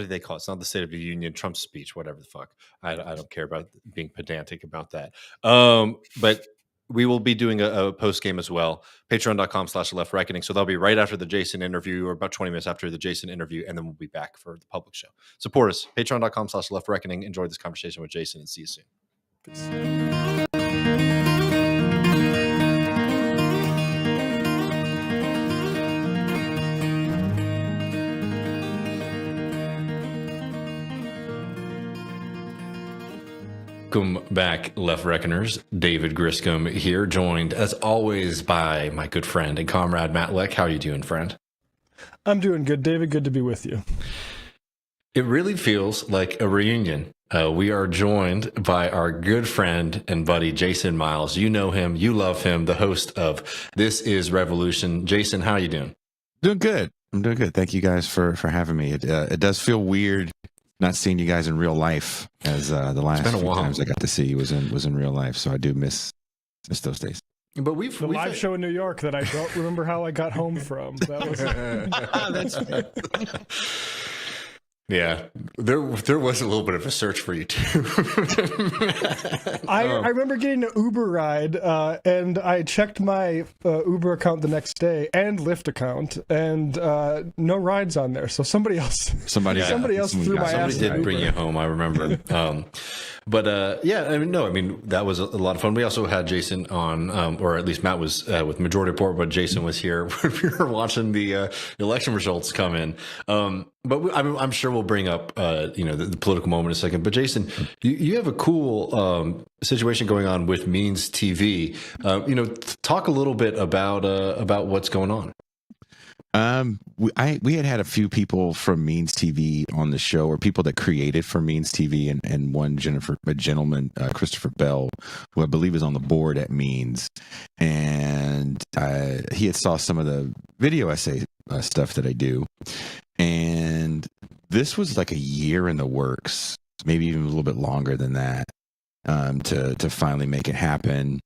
they call it? It's not the State of the Union, Trump's speech, whatever the fuck. I don't care about being pedantic about that. But we will be doing a post game as well. Patreon.com/Left Reckoning. So that'll be right after the Jason interview, or about 20 minutes after the Jason interview, and then we'll be back for the public show. Support us. Patreon.com/Left Reckoning. Enjoy this conversation with Jason, and see you soon. Peace. Welcome back, Left Reckoners. David Griscom here, joined as always by my good friend and comrade Matt Leck. How are you doing, friend? I'm doing good, David. Good to be with you. It really feels like a reunion. We are joined by our good friend and buddy, Jason Myles. You know him. You love him. The host of This Is Revolution. Jason, how are you doing? Doing good. I'm doing good. Thank you guys for having me. It does feel weird not seeing you guys in real life, as the last few times I got to see you was in real life. So I do miss those days. But we've live show in New York that I don't remember how I got home from. That was yeah, there was a little bit of a search for you too. I remember getting an Uber ride, and I checked my Uber account the next day and Lyft account, and no rides on there. So somebody else threw my ass. Somebody did bring you home. I remember. But yeah, I mean, that was a lot of fun. We also had Jason on, or at least Matt was with Majority Report, but Jason was here when we were watching the election results come in. But I'm sure we'll bring up, the political moment in a second. But Jason, you have a cool situation going on with Means TV. Talk a little bit about what's going on. We had a few people from Means TV on the show, or people that created for Means TV, and one gentleman, Christopher Bell, who I believe is on the board at Means, and he had saw some of the video essay stuff that I do, and this was like a year in the works, maybe even a little bit longer than that, to finally make it happen.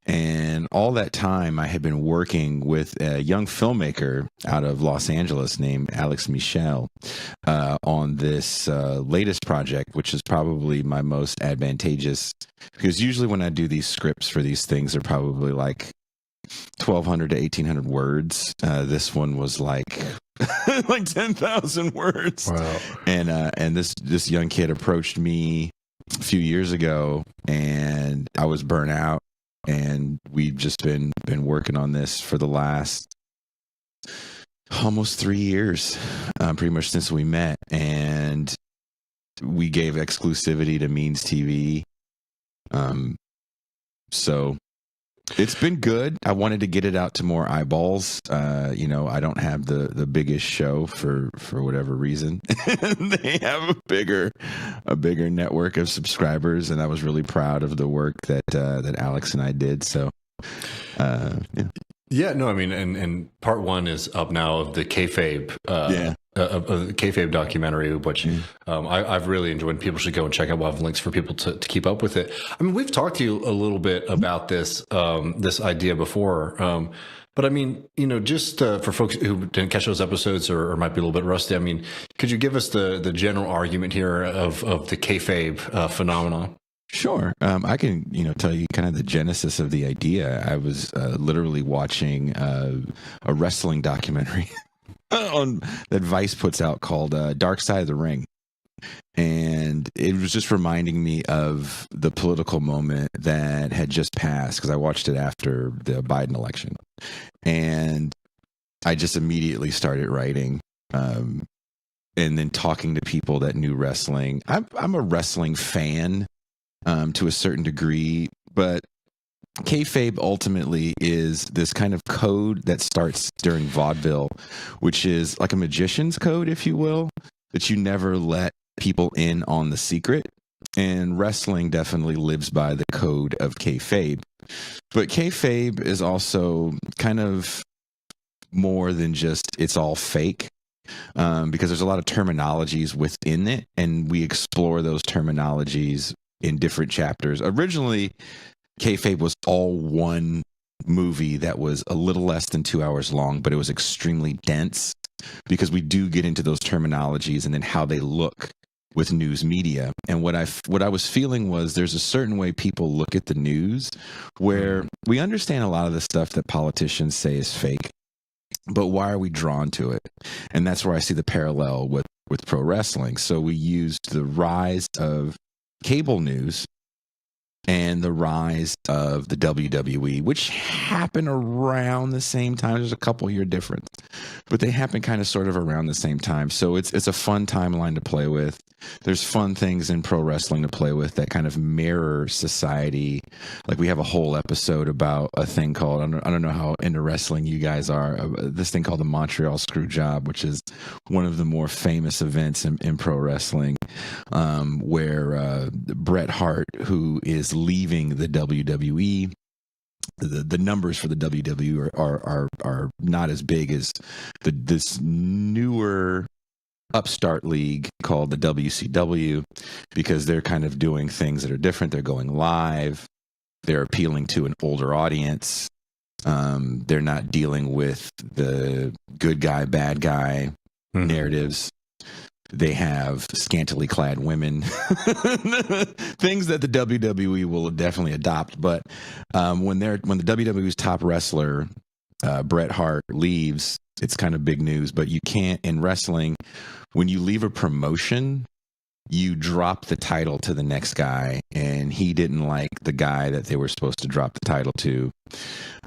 And all that time I had been working with a young filmmaker out of Los Angeles named Alex Michel on this latest project, which is probably my most advantageous, because usually when I do these scripts for these things, they're probably like 1,200 to 1,800 words. This one was like like 10,000 words. Wow. And this young kid approached me a few years ago, and I was burnt out, and we've just been working on this for the last almost 3 years, pretty much since we met. And we gave exclusivity to Means TV. So It's been good. I wanted to get it out to more eyeballs. I don't have the biggest show for whatever reason. They have a bigger network of subscribers, and I was really proud of the work that Alex and I did. So, yeah. Yeah, no, I mean, and part one is up now of the kayfabe, of the kayfabe documentary, which I've really enjoyed. And people should go and check out. We'll have links for people to keep up with it. I mean, we've talked to you a little bit about this this idea before, but I mean, just for folks who didn't catch those episodes or might be a little bit rusty, I mean, could you give us the general argument here of the kayfabe phenomenon? Sure. I can, tell you kind of the genesis of the idea. I was literally watching a wrestling documentary that Vice puts out called Dark Side of the Ring. And it was just reminding me of the political moment that had just passed, because I watched it after the Biden election. And I just immediately started writing and then talking to people that knew wrestling. I'm a wrestling fan. To a certain degree, but kayfabe ultimately is this kind of code that starts during vaudeville, which is like a magician's code, if you will, that you never let people in on the secret. And wrestling definitely lives by the code of kayfabe. But kayfabe is also kind of more than just it's all fake. Because there's a lot of terminologies within it, and we explore those terminologies in different chapters. Originally, kayfabe was all one movie that was a little less than 2 hours long, but it was extremely dense because we do get into those terminologies and then how they look with news media. And what I was feeling was there's a certain way people look at the news where we understand a lot of the stuff that politicians say is fake, but why are we drawn to it? And that's where I see the parallel with pro wrestling. So we used the rise of cable news and the rise of the WWE, which happened around the same time. There's a couple year difference, but they happen kind of sort of around the same time. So it's a fun timeline to play with. There's fun things in pro wrestling to play with that kind of mirror society. Like we have a whole episode about a thing called, I don't know how into wrestling you guys are, this thing called the Montreal Screwjob, which is one of the more famous events in pro wrestling, where Bret Hart, who is leaving the WWE, the numbers for the WWE are not as big as this newer upstart league called the WCW, because they're kind of doing things that are different. They're going live. They're appealing to an older audience. They're not dealing with the good guy, bad guy narratives. They have scantily clad women, things that the WWE will definitely adopt. But when the WWE's top wrestler, Bret Hart, leaves, it's kind of big news. But you can't, in wrestling, when you leave a promotion, you drop the title to the next guy, and he didn't like the guy that they were supposed to drop the title to.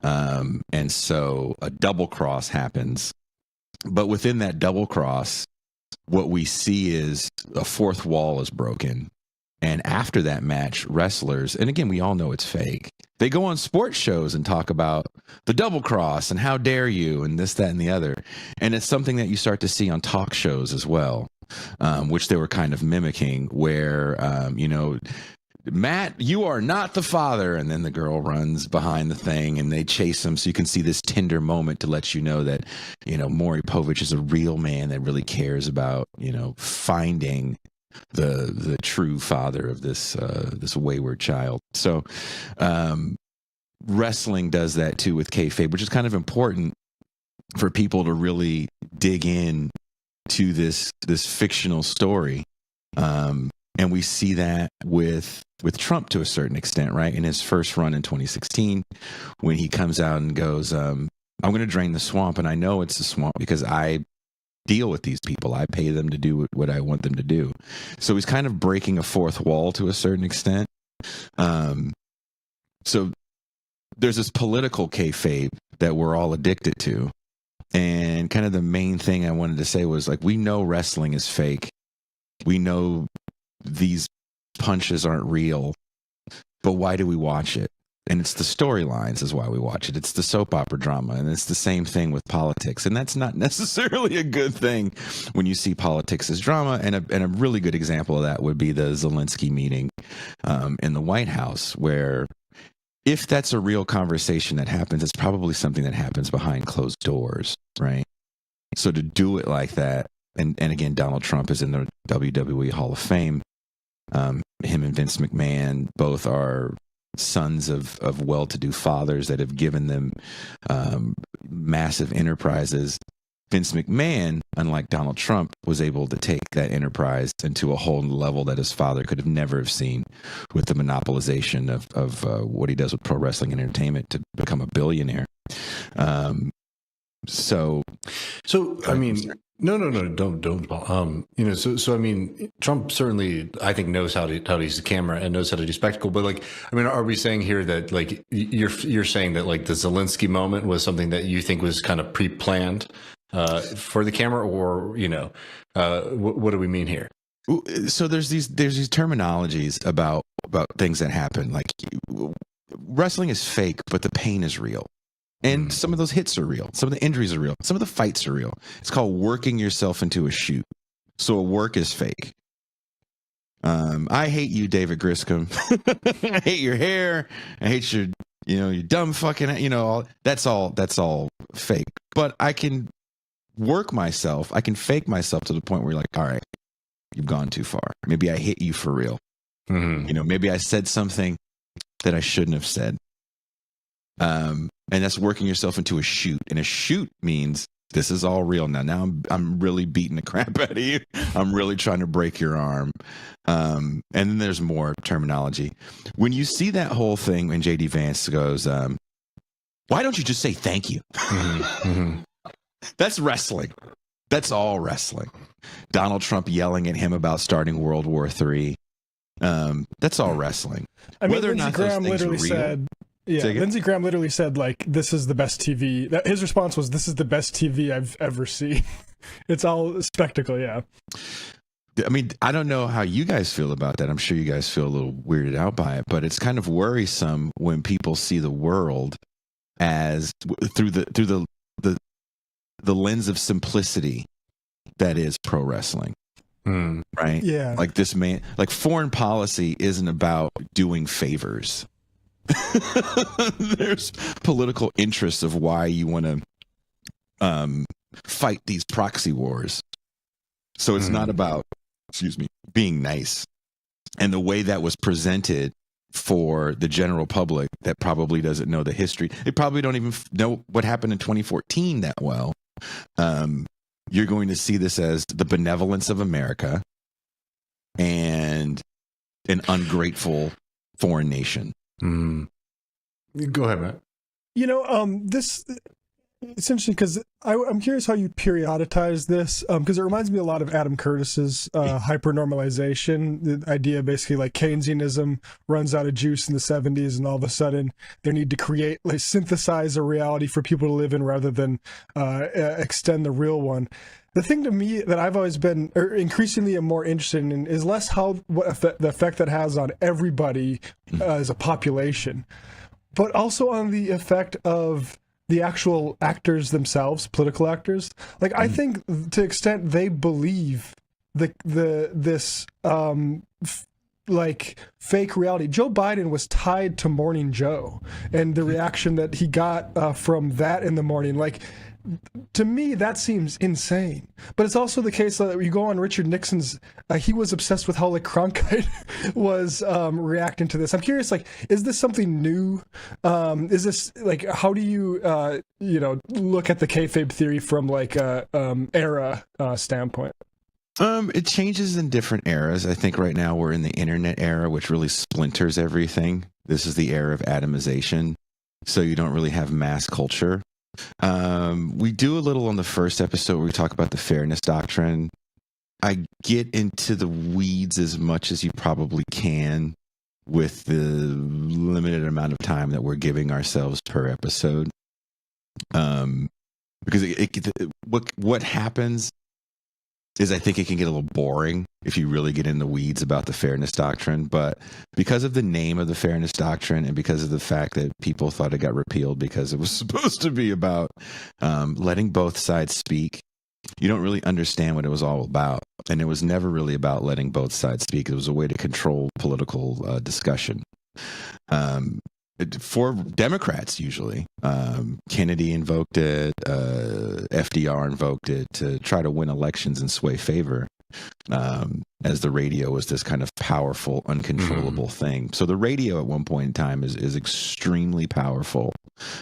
And so a double cross happens. But within that double cross, what we see is a fourth wall is broken. And after that match, wrestlers, and again, we all know it's fake, they go on sports shows and talk about the double cross and how dare you and this, that, and the other. And it's something that you start to see on talk shows as well, which they were kind of mimicking, where, Matt, you are not the father. And then the girl runs behind the thing and they chase him. So you can see this tender moment to let you know that, Maury Povich is a real man that really cares about, finding the true father of this wayward child. So wrestling does that too with kayfabe, which is kind of important for people to really dig in to this fictional story. And we see that with Trump to a certain extent, right? In his first run in 2016, when he comes out and goes, I'm going to drain the swamp. And I know it's a swamp because I deal with these people. I pay them to do what I want them to do. So he's kind of breaking a fourth wall to a certain extent. So there's this political kayfabe that we're all addicted to. And kind of the main thing I wanted to say was, like, we know wrestling is fake. We know these punches aren't real, but why do we watch it? And it's the storylines is why we watch it. It's the soap opera drama. And it's the same thing with politics. And that's not necessarily a good thing when you see politics as drama. And a really good example of that would be the Zelensky meeting in the White House, where if that's a real conversation that happens, it's probably something that happens behind closed doors, right? So to do it like that, and again, Donald Trump is in the WWE Hall of Fame. Him and Vince McMahon both are sons of well-to-do fathers that have given them massive enterprises. Vince McMahon, unlike Donald Trump, was able to take that enterprise into a whole level that his father could have never have seen with the monopolization of what he does with pro wrestling and entertainment to become a billionaire. So I mean, no, don't. You know, so I mean, Trump certainly, I think, knows how to use the camera and knows how to do spectacle. But like, I mean, are we saying here that like you're saying that like the Zelensky moment was something that you think was kind of pre-planned for the camera, or you know, what do we mean here? So there's these terminologies about things that happen. Like wrestling is fake, but the pain is real. And some of those hits are real. Some of the injuries are real. Some of the fights are real. It's called working yourself into a shoot. So a work is fake. I hate you, David Griscom. I hate your hair. I hate your dumb fucking, that's all fake. But I can work myself. I can fake myself to the point where you're like, all right, you've gone too far. Maybe I hit you for real. Mm-hmm. Maybe I said something that I shouldn't have said. And that's working yourself into a shoot. And a shoot means this is all real now. Now I'm really beating the crap out of you. I'm really trying to break your arm. And then there's more terminology. When you see that whole thing when JD Vance goes, why don't you just say thank you? Mm-hmm. That's wrestling. That's all wrestling. Donald Trump yelling at him about starting World War III. That's all wrestling. I mean, Lindsey Graham literally said... Yeah, Lindsey Graham literally said, like, this is the best TV. His response was, this is the best TV I've ever seen. It's all spectacle, yeah. I mean, I don't know how you guys feel about that. I'm sure you guys feel a little weirded out by it, but it's kind of worrisome when people see the world as through the lens of simplicity that is pro wrestling. Right? Yeah. Like this man, like foreign policy isn't about doing favors. There's political interests of why you want to fight these proxy wars. So it's not about, being nice. And the way that was presented for the general public that probably doesn't know the history, they probably don't even know what happened in 2014 that well. You're going to see this as the benevolence of America and an ungrateful foreign nation. Go ahead, Matt. This it's interesting because I'm curious how you periodicize this because it reminds me a lot of Adam Curtis's hypernormalization. The idea basically like Keynesianism runs out of juice in the 70s, and all of a sudden they need to synthesize a reality for people to live in rather than extend the real one. The thing to me that I've always been increasingly more interested in is less the effect that has on everybody as a population, but also on the effect of the actual actors themselves, political actors. Like I think to the extent they believe this like fake reality. Joe Biden was tied to Morning Joe and the reaction that he got from that in the morning. Like, to me, that seems insane. But it's also the case that you go on Richard Nixon's, he was obsessed with how like Cronkite was reacting to this. I'm curious, like, is this something new? Is this like, how do you, look at the kayfabe theory from like a era standpoint? It changes in different eras. I think right now we're in the internet era, which really splinters everything. This is the era of atomization. So you don't really have mass culture. We do a little on the first episode where we talk about the fairness doctrine. I get into the weeds as much as you probably can with the limited amount of time that we're giving ourselves per episode. Because what happens is I think it can get a little boring if you really get in the weeds about the fairness doctrine. But because of the name of the fairness doctrine and because of the fact that people thought it got repealed because it was supposed to be about letting both sides speak, you don't really understand what it was all about. And it was never really about letting both sides speak. It was a way to control political discussion. For Democrats, usually, Kennedy invoked it, FDR invoked it to try to win elections and sway favor, as the radio was this kind of powerful, uncontrollable thing. So the radio at one point in time is extremely powerful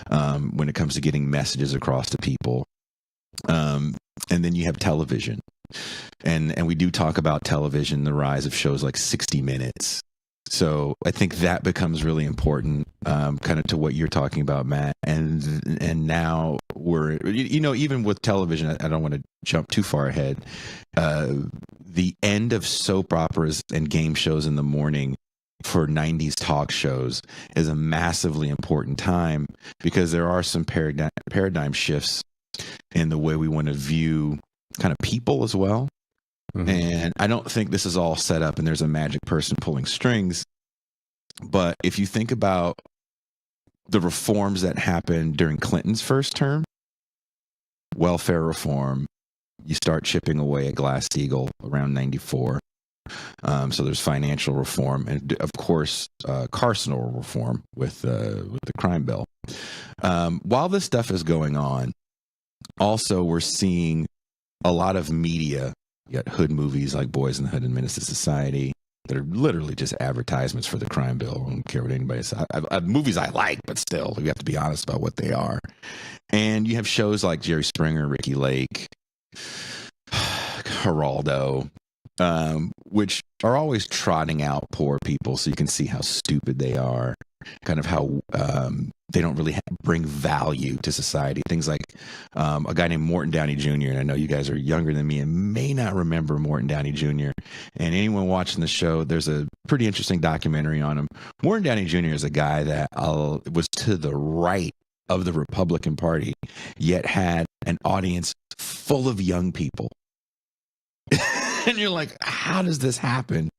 when it comes to getting messages across to people. And then you have television. And we do talk about television, the rise of shows like 60 Minutes. So I think that becomes really important, kind of to what you're talking about, Matt. And now we're, even with television, I don't want to jump too far ahead. The end of soap operas and game shows in the morning for 90s talk shows is a massively important time because there are some paradigm shifts in the way we want to view kind of people as well. And I don't think this is all set up and there's a magic person pulling strings. But if you think about the reforms that happened during Clinton's first term, welfare reform, you start chipping away at Glass-Steagall around 94. So there's financial reform and, of course, carceral reform with the crime bill. While this stuff is going on, also we're seeing a lot of media. You got hood movies like Boys in the Hood and Menace to Society that are literally just advertisements for the crime bill. I don't care what anybody says. I've movies I like, but still, we have to be honest about what they are. And you have shows like Jerry Springer, Ricky Lake, Geraldo, which are always trotting out poor people so you can see how stupid they are, kind of how they don't really bring value to society. Things like a guy named Morton Downey Jr., and I know you guys are younger than me and may not remember Morton Downey Jr., and anyone watching the show, there's a pretty interesting documentary on him. Morton Downey Jr. is a guy that was to the right of the Republican Party, yet had an audience full of young people. And you're like, how does this happen?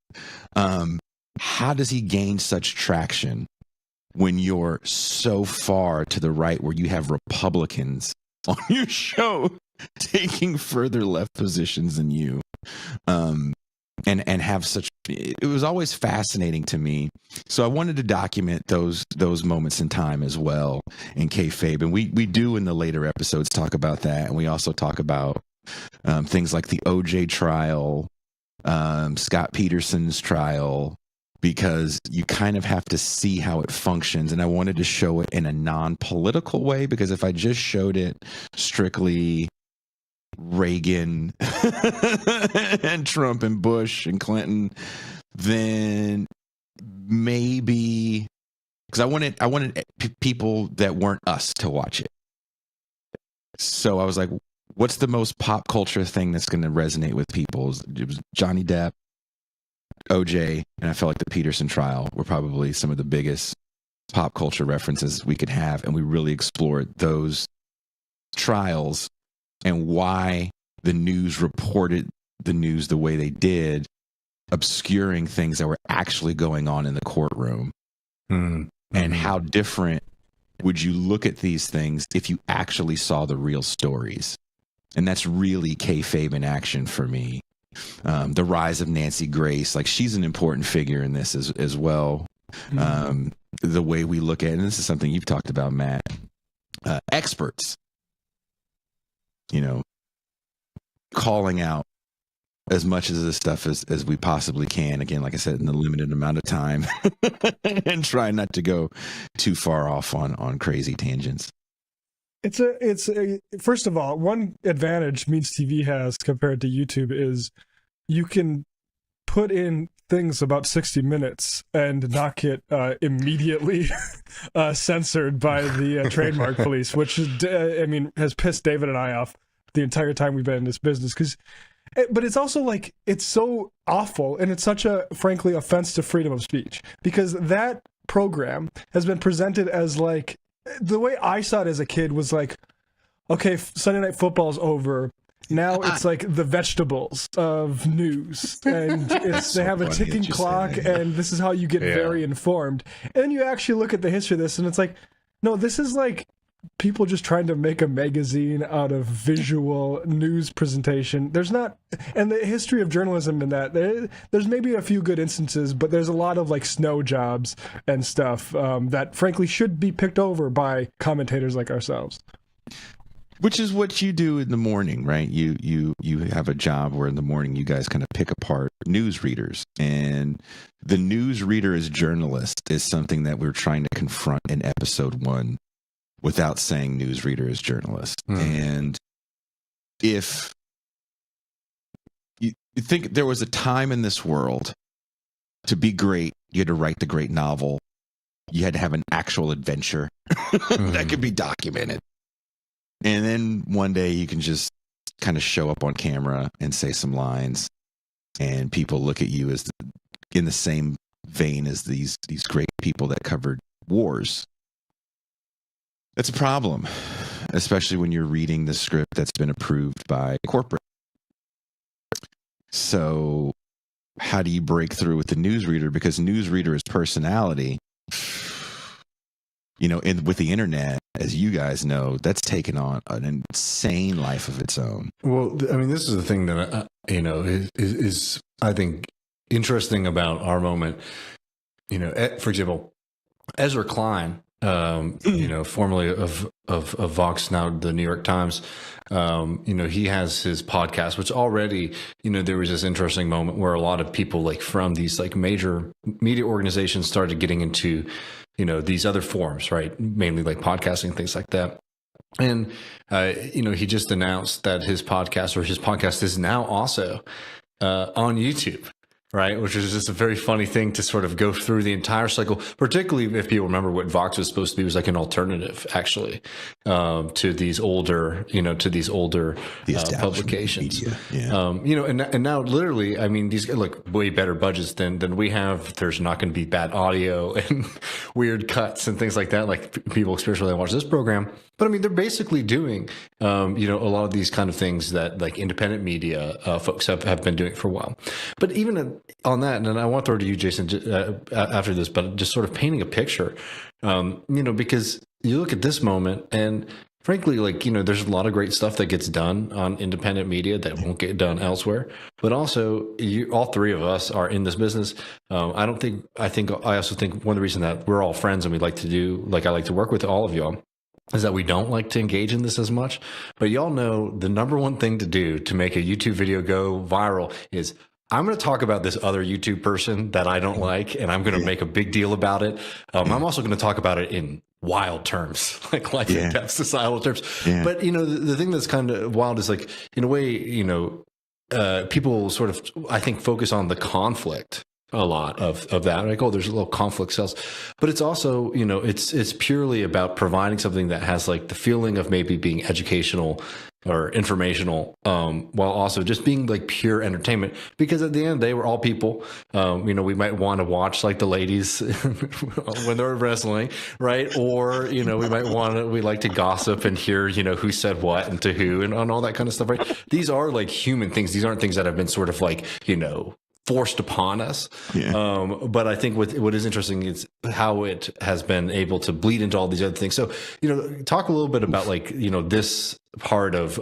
How does he gain such traction when you're so far to the right where you have Republicans on your show taking further left positions than you? And have such, it was always fascinating to me. So I wanted to document those moments in time as well in kayfabe. And we do in the later episodes talk about that. And we also talk about things like the OJ trial, Scott Peterson's trial, because you kind of have to see how it functions. And I wanted to show it in a non-political way, because if I just showed it strictly Reagan and Trump and Bush and Clinton, then maybe, because I wanted people that weren't us to watch it. So I was like, what's the most pop culture thing that's going to resonate with people? It was Johnny Depp, OJ, and I felt like the Peterson trial were probably some of the biggest pop culture references we could have. And we really explored those trials and why the news reported the news the way they did, obscuring things that were actually going on in the courtroom. And how different would you look at these things if you actually saw the real stories? And that's really kayfabe in action for me. The rise of Nancy Grace, like, she's an important figure in this as well. The way we look at it, and this is something you've talked about, Matt, experts, calling out as much of this stuff as we possibly can. Again, like I said, in the limited amount of time, and try not to go too far off on crazy tangents. It's a first of all, one advantage Means TV has compared to YouTube is you can put in things about 60 Minutes and not get immediately censored by the trademark police, which is, has pissed David and I off the entire time we've been in this business. But it's also like, it's so awful, and it's such a, frankly, offense to freedom of speech, because that program has been presented as like, the way I saw it as a kid was like, okay, Sunday Night Football's over, Now it's like the vegetables of news, and they have a ticking clock, and this is how you get very informed. And you actually look at the history of this, and it's like, no, this is like people just trying to make a magazine out of visual news presentation. There's not, and the history of journalism in that, there's maybe a few good instances, but there's a lot of like snow jobs and stuff that frankly should be picked over by commentators like ourselves. Which is what you do in the morning, right? You have a job where in the morning you guys kind of pick apart news readers, and the news reader as journalist is something that we're trying to confront in episode 1 without saying news reader as journalist. And if you think there was a time in this world to be great, you had to write the great novel. You had to have an actual adventure that could be documented. And then one day you can just kind of show up on camera and say some lines, and people look at you as in the same vein as these great people that covered wars. That's a problem, especially when you're reading the script that's been approved by corporate. So how do you break through with the newsreader? Because newsreader is personality. You know, with the internet, as you guys know, that's taken on an insane life of its own. Well, I mean, this is the thing that, is I think, interesting about our moment. You know, for example, Ezra Klein, formerly of Vox, now the New York Times, he has his podcast, which already, there was this interesting moment where a lot of people like from these like major media organizations started getting into, these other forms, right? Mainly like podcasting, things like that. And, he just announced that his podcast is now also on YouTube. Right, which is just a very funny thing to sort of go through the entire cycle, particularly if people remember what Vox was supposed to be, was like an alternative, actually, to these older, publications. Media. And now literally, I mean, these look way better budgets than we have. There's not going to be bad audio and weird cuts and things like that, like people experience when they watch this program. But I mean, they're basically doing, a lot of these kind of things that like independent media folks have been doing for a while. But even on that, and I want to throw to you, Jason, after this, but just sort of painting a picture, because you look at this moment and frankly, like, there's a lot of great stuff that gets done on independent media that won't get done elsewhere. But also, all three of us are in this business. I also think one of the reasons that we're all friends and we like to do, like I like to work with all of y'all, is that we don't like to engage in this as much. But y'all know the number one thing to do to make a YouTube video go viral is I'm going to talk about this other YouTube person that I don't like, and I'm going to make a big deal about it. I'm also going to talk about it in wild terms, like life and death, societal terms. Yeah. But, the thing that's kind of wild is like, in a way, people sort of, I think, focus on the conflict a lot of that. Like, oh, there's a little conflict cells, but it's also, it's purely about providing something that has like the feeling of maybe being educational or informational, while also just being like pure entertainment, because at the end they were all people. We might want to watch like the ladies when they're wrestling, right? Or, we like to gossip and hear, who said what and to who and all that kind of stuff, right? These are like human things. These aren't things that have been sort of like, forced upon us. But I think what is interesting is how it has been able to bleed into all these other things. So, talk a little bit about like, this part of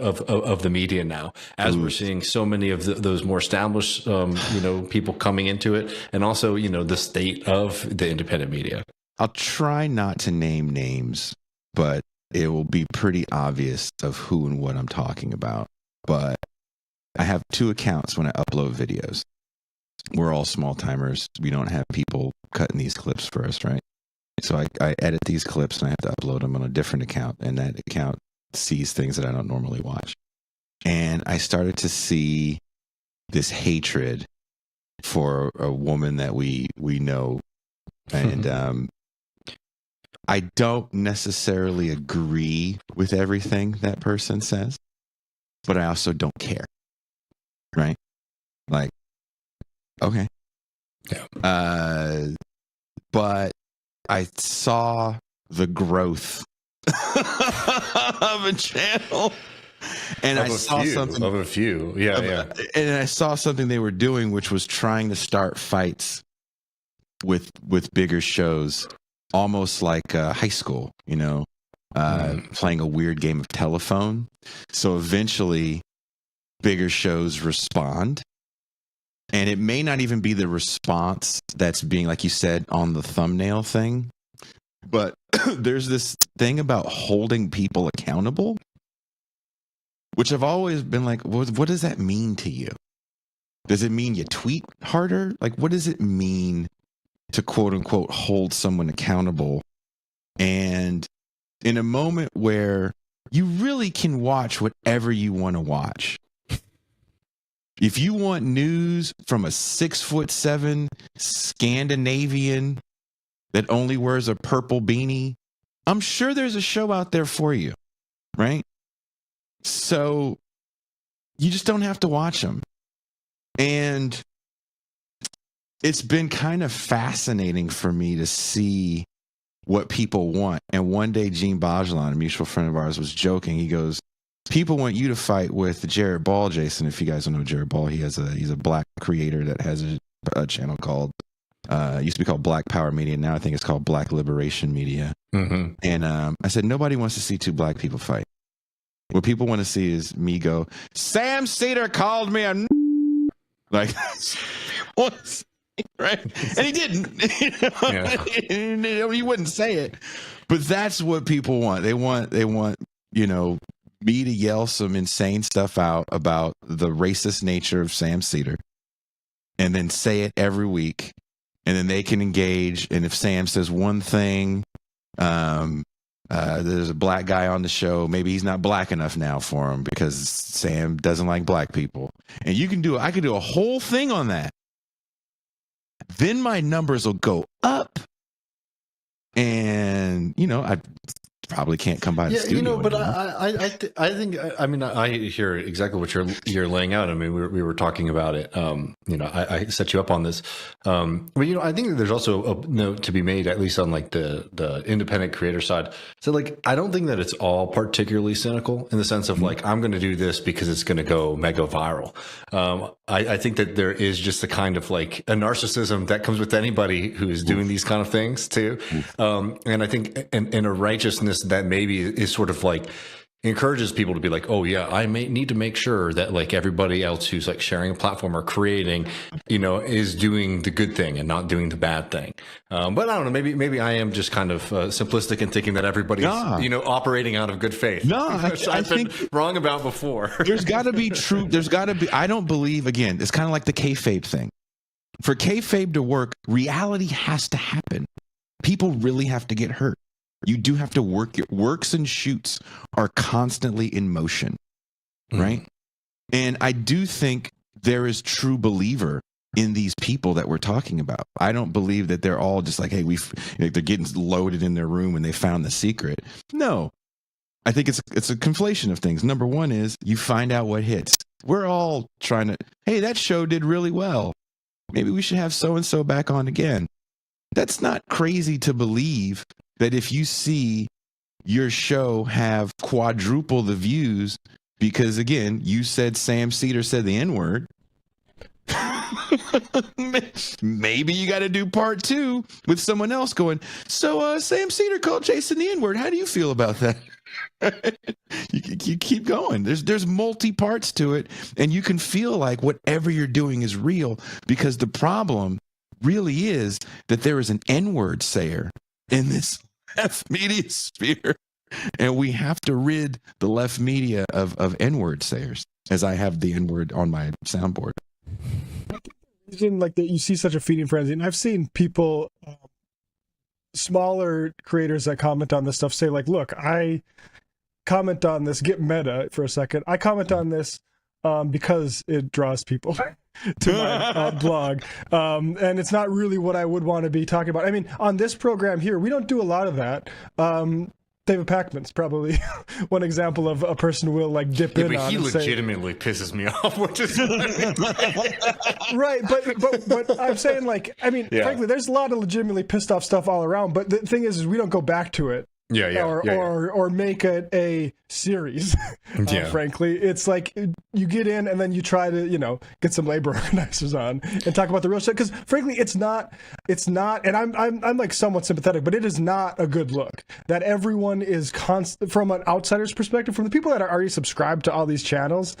the media now, as we're seeing so many of those more established, people coming into it, and also, the state of the independent media. I'll try not to name names, but it will be pretty obvious of who and what I'm talking about. But I have 2 accounts when I upload videos. We're all small timers. We don't have people cutting these clips for us, right? So I edit these clips and I have to upload them on a different account, and that account sees things that I don't normally watch. And I started to see this hatred for a woman that we know, and I don't necessarily agree with everything that person says, but I also don't care, right? Like, okay. Yeah. But I saw the growth of a channel And I saw something of a few. Yeah. And I saw something they were doing, which was trying to start fights with bigger shows, almost like high school, playing a weird game of telephone. So eventually bigger shows respond. And it may not even be the response that's being, like you said, on the thumbnail thing. But there's this thing about holding people accountable, which I've always been like, what does that mean to you? Does it mean you tweet harder? Like, what does it mean to quote unquote hold someone accountable? And in a moment where you really can watch whatever you want to watch. If you want news from a 6'7" Scandinavian that only wears a purple beanie, I'm sure there's a show out there for you, right? So you just don't have to watch them. And it's been kind of fascinating for me to see what people want. And one day, Gene Bajalan, a mutual friend of ours, was joking. He goes, people want you to fight with Jared Ball, Jason. If you guys don't know Jared Ball, he's a black creator that has a channel called, used to be called Black Power Media. Now I think it's called Black Liberation Media. Mm-hmm. And I said, nobody wants to see two black people fight. What people want to see is me go, Sam Cedar called me a like, right? And he didn't. He wouldn't say it. But that's what people want. They want, me to yell some insane stuff out about the racist nature of Sam Cedar and then say it every week. And then they can engage. And if Sam says one thing, there's a black guy on the show. Maybe he's not black enough now for him because Sam doesn't like black people. And I could do a whole thing on that. Then my numbers will go up. And, I probably can't come by the studio. But I think I hear exactly what you're laying out. I mean, we were talking about it. I set you up on this. But I think that there's also a note to be made, at least on like the independent creator side. So like, I don't think that it's all particularly cynical in the sense of like, I'm going to do this because it's going to go mega viral. I think that there is just a kind of like a narcissism that comes with anybody who is doing these kind of things too. And I think in a righteousness that maybe is sort of like encourages people to be like, oh yeah, I may need to make sure that like everybody else who's like sharing a platform or creating, is doing the good thing and not doing the bad thing. But I don't know, maybe I am just kind of simplistic in thinking that everybody's, operating out of good faith. No, I've been wrong about before. There's got to be true. I don't believe, again, it's kind of like the kayfabe thing. For kayfabe to work, reality has to happen. People really have to get hurt. You do have to work. Works and shoots are constantly in motion, right? And I do think there is true believer in these people that we're talking about. I don't believe that they're all just like, hey, they're getting loaded in their room and they found the secret. No, I think it's a conflation of things. Number one is you find out what hits. We're all trying to, hey, that show did really well. Maybe we should have so-and-so back on again. That's not crazy to believe that if you see your show have quadruple the views because, again, you said Sam Cedar said the N-word, maybe you got to do part 2 with someone else going, so Sam Cedar called Jason the N-word. How do you feel about that? you keep going. There's multi-parts to it, and you can feel like whatever you're doing is real because the problem really is that there is an N-word sayer in this left media sphere, and we have to rid the left media of N-word sayers, as I have the N-word on my soundboard. Like that, you see such a feeding frenzy, and I've seen people, smaller creators that comment on this stuff say like, look, I comment on this, get meta for a second, I comment on this because it draws people to my blog, and it's not really what I would want to be talking about. I mean, on this program here, we don't do a lot of that. David Pakman's probably one example of a person will like dip in on. He and legitimately pisses me off, which is right. But I'm saying, like, I mean, frankly, there's a lot of legitimately pissed off stuff all around. But the thing is we don't go back to it or make it a series. Frankly, it's like you get in and then you try to get some labor organizers on and talk about the real shit, because frankly it's not, and I'm like somewhat sympathetic, but it is not a good look that everyone is from an outsider's perspective, from the people that are already subscribed to all these channels.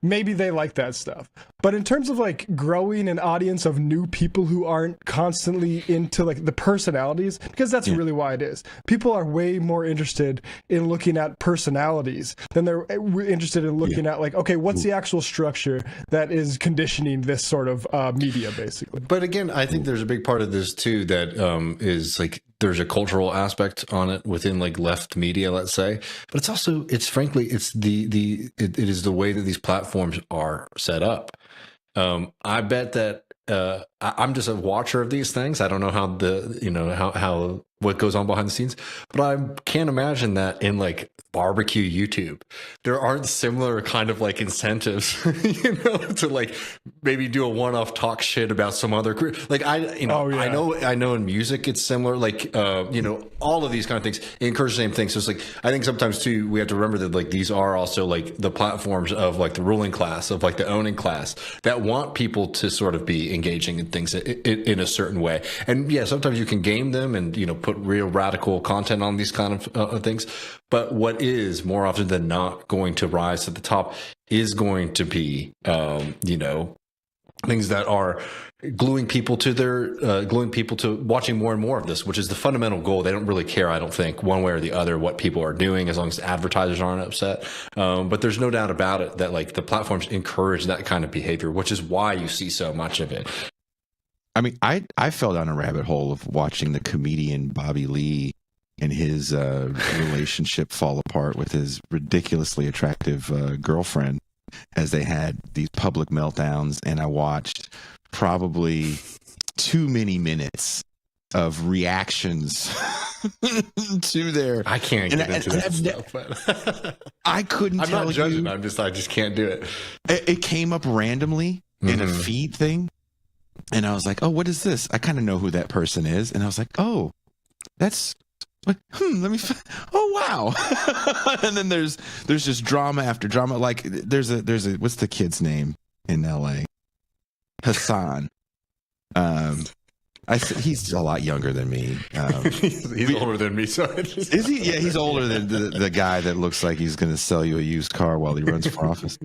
Maybe they like that stuff, but in terms of like growing an audience of new people who aren't constantly into like the personalities, because that's really why it is. People are way more interested in looking at personalities than they're interested in looking at like, okay, what's the actual structure that is conditioning this sort of media, basically. But again, I think there's a big part of this too that is like, there's a cultural aspect on it within like left media, let's say, but it's also, it's frankly, it's it is the way that these platforms are set up. I bet that I'm just a watcher of these things. I don't know how how what goes on behind the scenes, but I can't imagine that in like barbecue YouTube, there aren't similar kind of like incentives, to like maybe do a one-off talk shit about some other like I know in music it's similar, like all of these kind of things encourage the same things. So it's like I think sometimes too we have to remember that like these are also like the platforms of like the ruling class, of like the owning class, that want people to sort of be engaging in things in a certain way. And yeah, sometimes you can game them and put real radical content on these kind of things. But what is more often than not going to rise to the top is going to be, things that are gluing people to watching more and more of this, which is the fundamental goal. They don't really care, I don't think, one way or the other, what people are doing, as long as advertisers aren't upset. But there's no doubt about it that like the platforms encourage that kind of behavior, which is why you see so much of it. I mean, I fell down a rabbit hole of watching the comedian Bobby Lee and his relationship fall apart with his ridiculously attractive girlfriend as they had these public meltdowns. And I watched probably too many minutes of reactions to their. I can't get into that stuff, but I couldn't. I'm not judging. I just can't do it. It came up randomly in a feed thing. And I was like, oh, what is this? I kind of know who that person is. And I was like, oh, that's, oh, wow. And then there's just drama after drama. Like there's a, what's the kid's name in LA? Hassan. He's a lot younger than me. He's older than me. So is he? Yeah, he's older than the guy that looks like he's going to sell you a used car while he runs for office.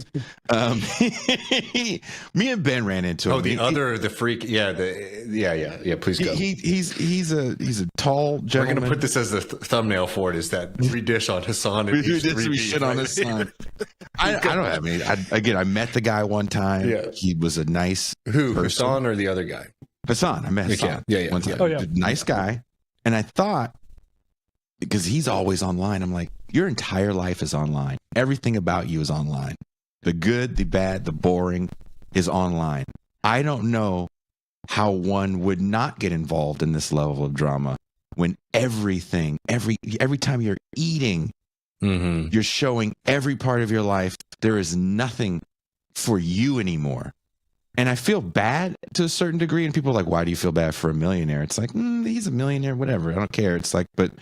Me and Ben ran into him. Oh, the freak. Yeah, Please go. He's a tall gentleman. We're going to put this as the thumbnail for it. Is that redish on Hassan? And we did some shit on Hassan. I don't know. I mean, I met the guy one time. Yeah. He was a nice person. Hassan or the other guy? Hassan. I met Hassan. Yeah. One time. Oh, yeah. Nice guy. And I thought, because he's always online, I'm like, your entire life is online. Everything about you is online. The good, the bad, the boring is online. I don't know how one would not get involved in this level of drama when everything, every time you're eating, you're showing every part of your life. There is nothing for you anymore. And I feel bad to a certain degree. And people are like, why do you feel bad for a millionaire? It's like, he's a millionaire, whatever. I don't care. It's like, but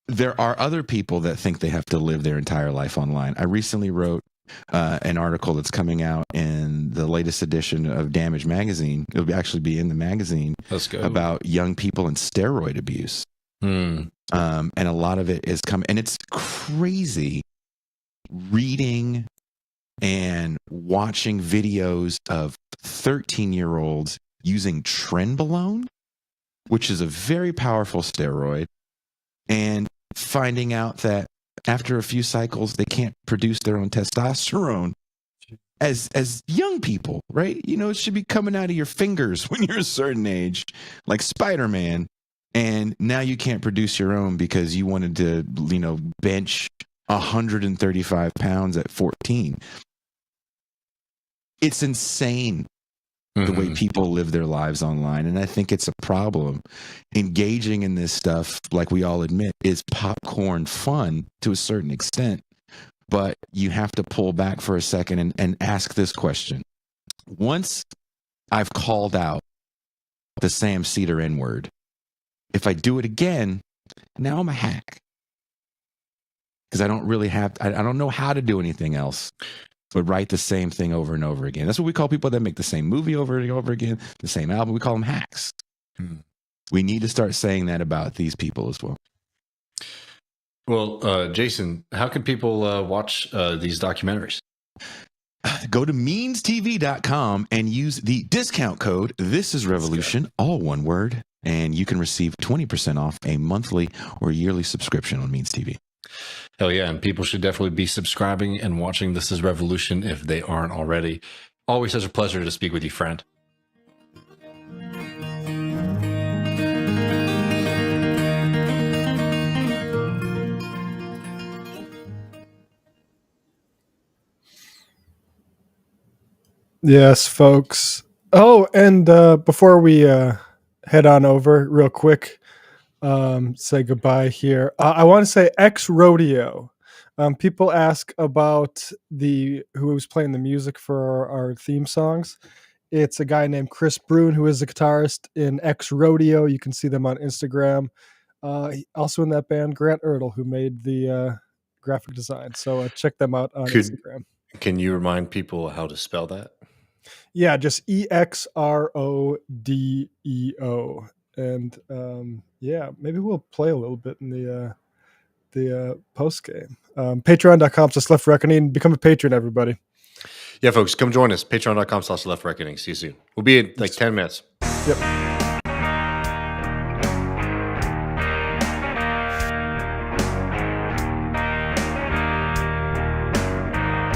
there are other people that think they have to live their entire life online. I recently wrote an article that's coming out in the latest edition of Damage Magazine. It'll actually be in the magazine. Let's go. About young people and steroid abuse. And a lot of it is coming. And it's crazy reading and watching videos of 13-year-olds using trenbolone, which is a very powerful steroid, and finding out that after a few cycles, they can't produce their own testosterone as young people, right? It should be coming out of your fingers when you're a certain age, like Spider-Man, and now you can't produce your own because you wanted to, bench 135 pounds at 14. It's insane the way people live their lives online. And I think it's a problem. Engaging in this stuff, like we all admit, is popcorn fun to a certain extent. But you have to pull back for a second and ask this question. Once I've called out the Sam Cedar N-word, if I do it again, Now I'm a hack because I don't really have, I don't know how to do anything else but write the same thing over and over again. That's what we call people that make the same movie over and over again, the same album. We call them hacks. We need to start saying that about these people as well. Well, Jason, how can people watch these documentaries? Go to meanstv.com and use the discount code This Is Revolution, all one word, and you can receive 20% off a monthly or yearly subscription on Means TV. Hell yeah, and people should definitely be subscribing and watching This Is Revolution if they aren't already. Always such a pleasure to speak with you, friend. Yes, folks. Oh, and before we head on over real quick, say goodbye here. I want to say X Rodeo. People ask about who was playing the music for our theme songs. It's a guy named Chris Brune, who is a guitarist in X Rodeo. You can see them on Instagram. Also in that band, Grant Ertl, who made the graphic design. So check them out on Instagram. Can you remind people how to spell that? Yeah, just EXRODEO. And yeah, maybe we'll play a little bit in the post game. Patreon.com/Left Reckoning. Become a patron, everybody. Yeah, folks, come join us. Patreon.com/Left Reckoning. See you soon. We'll be in like 10 minutes. Yep.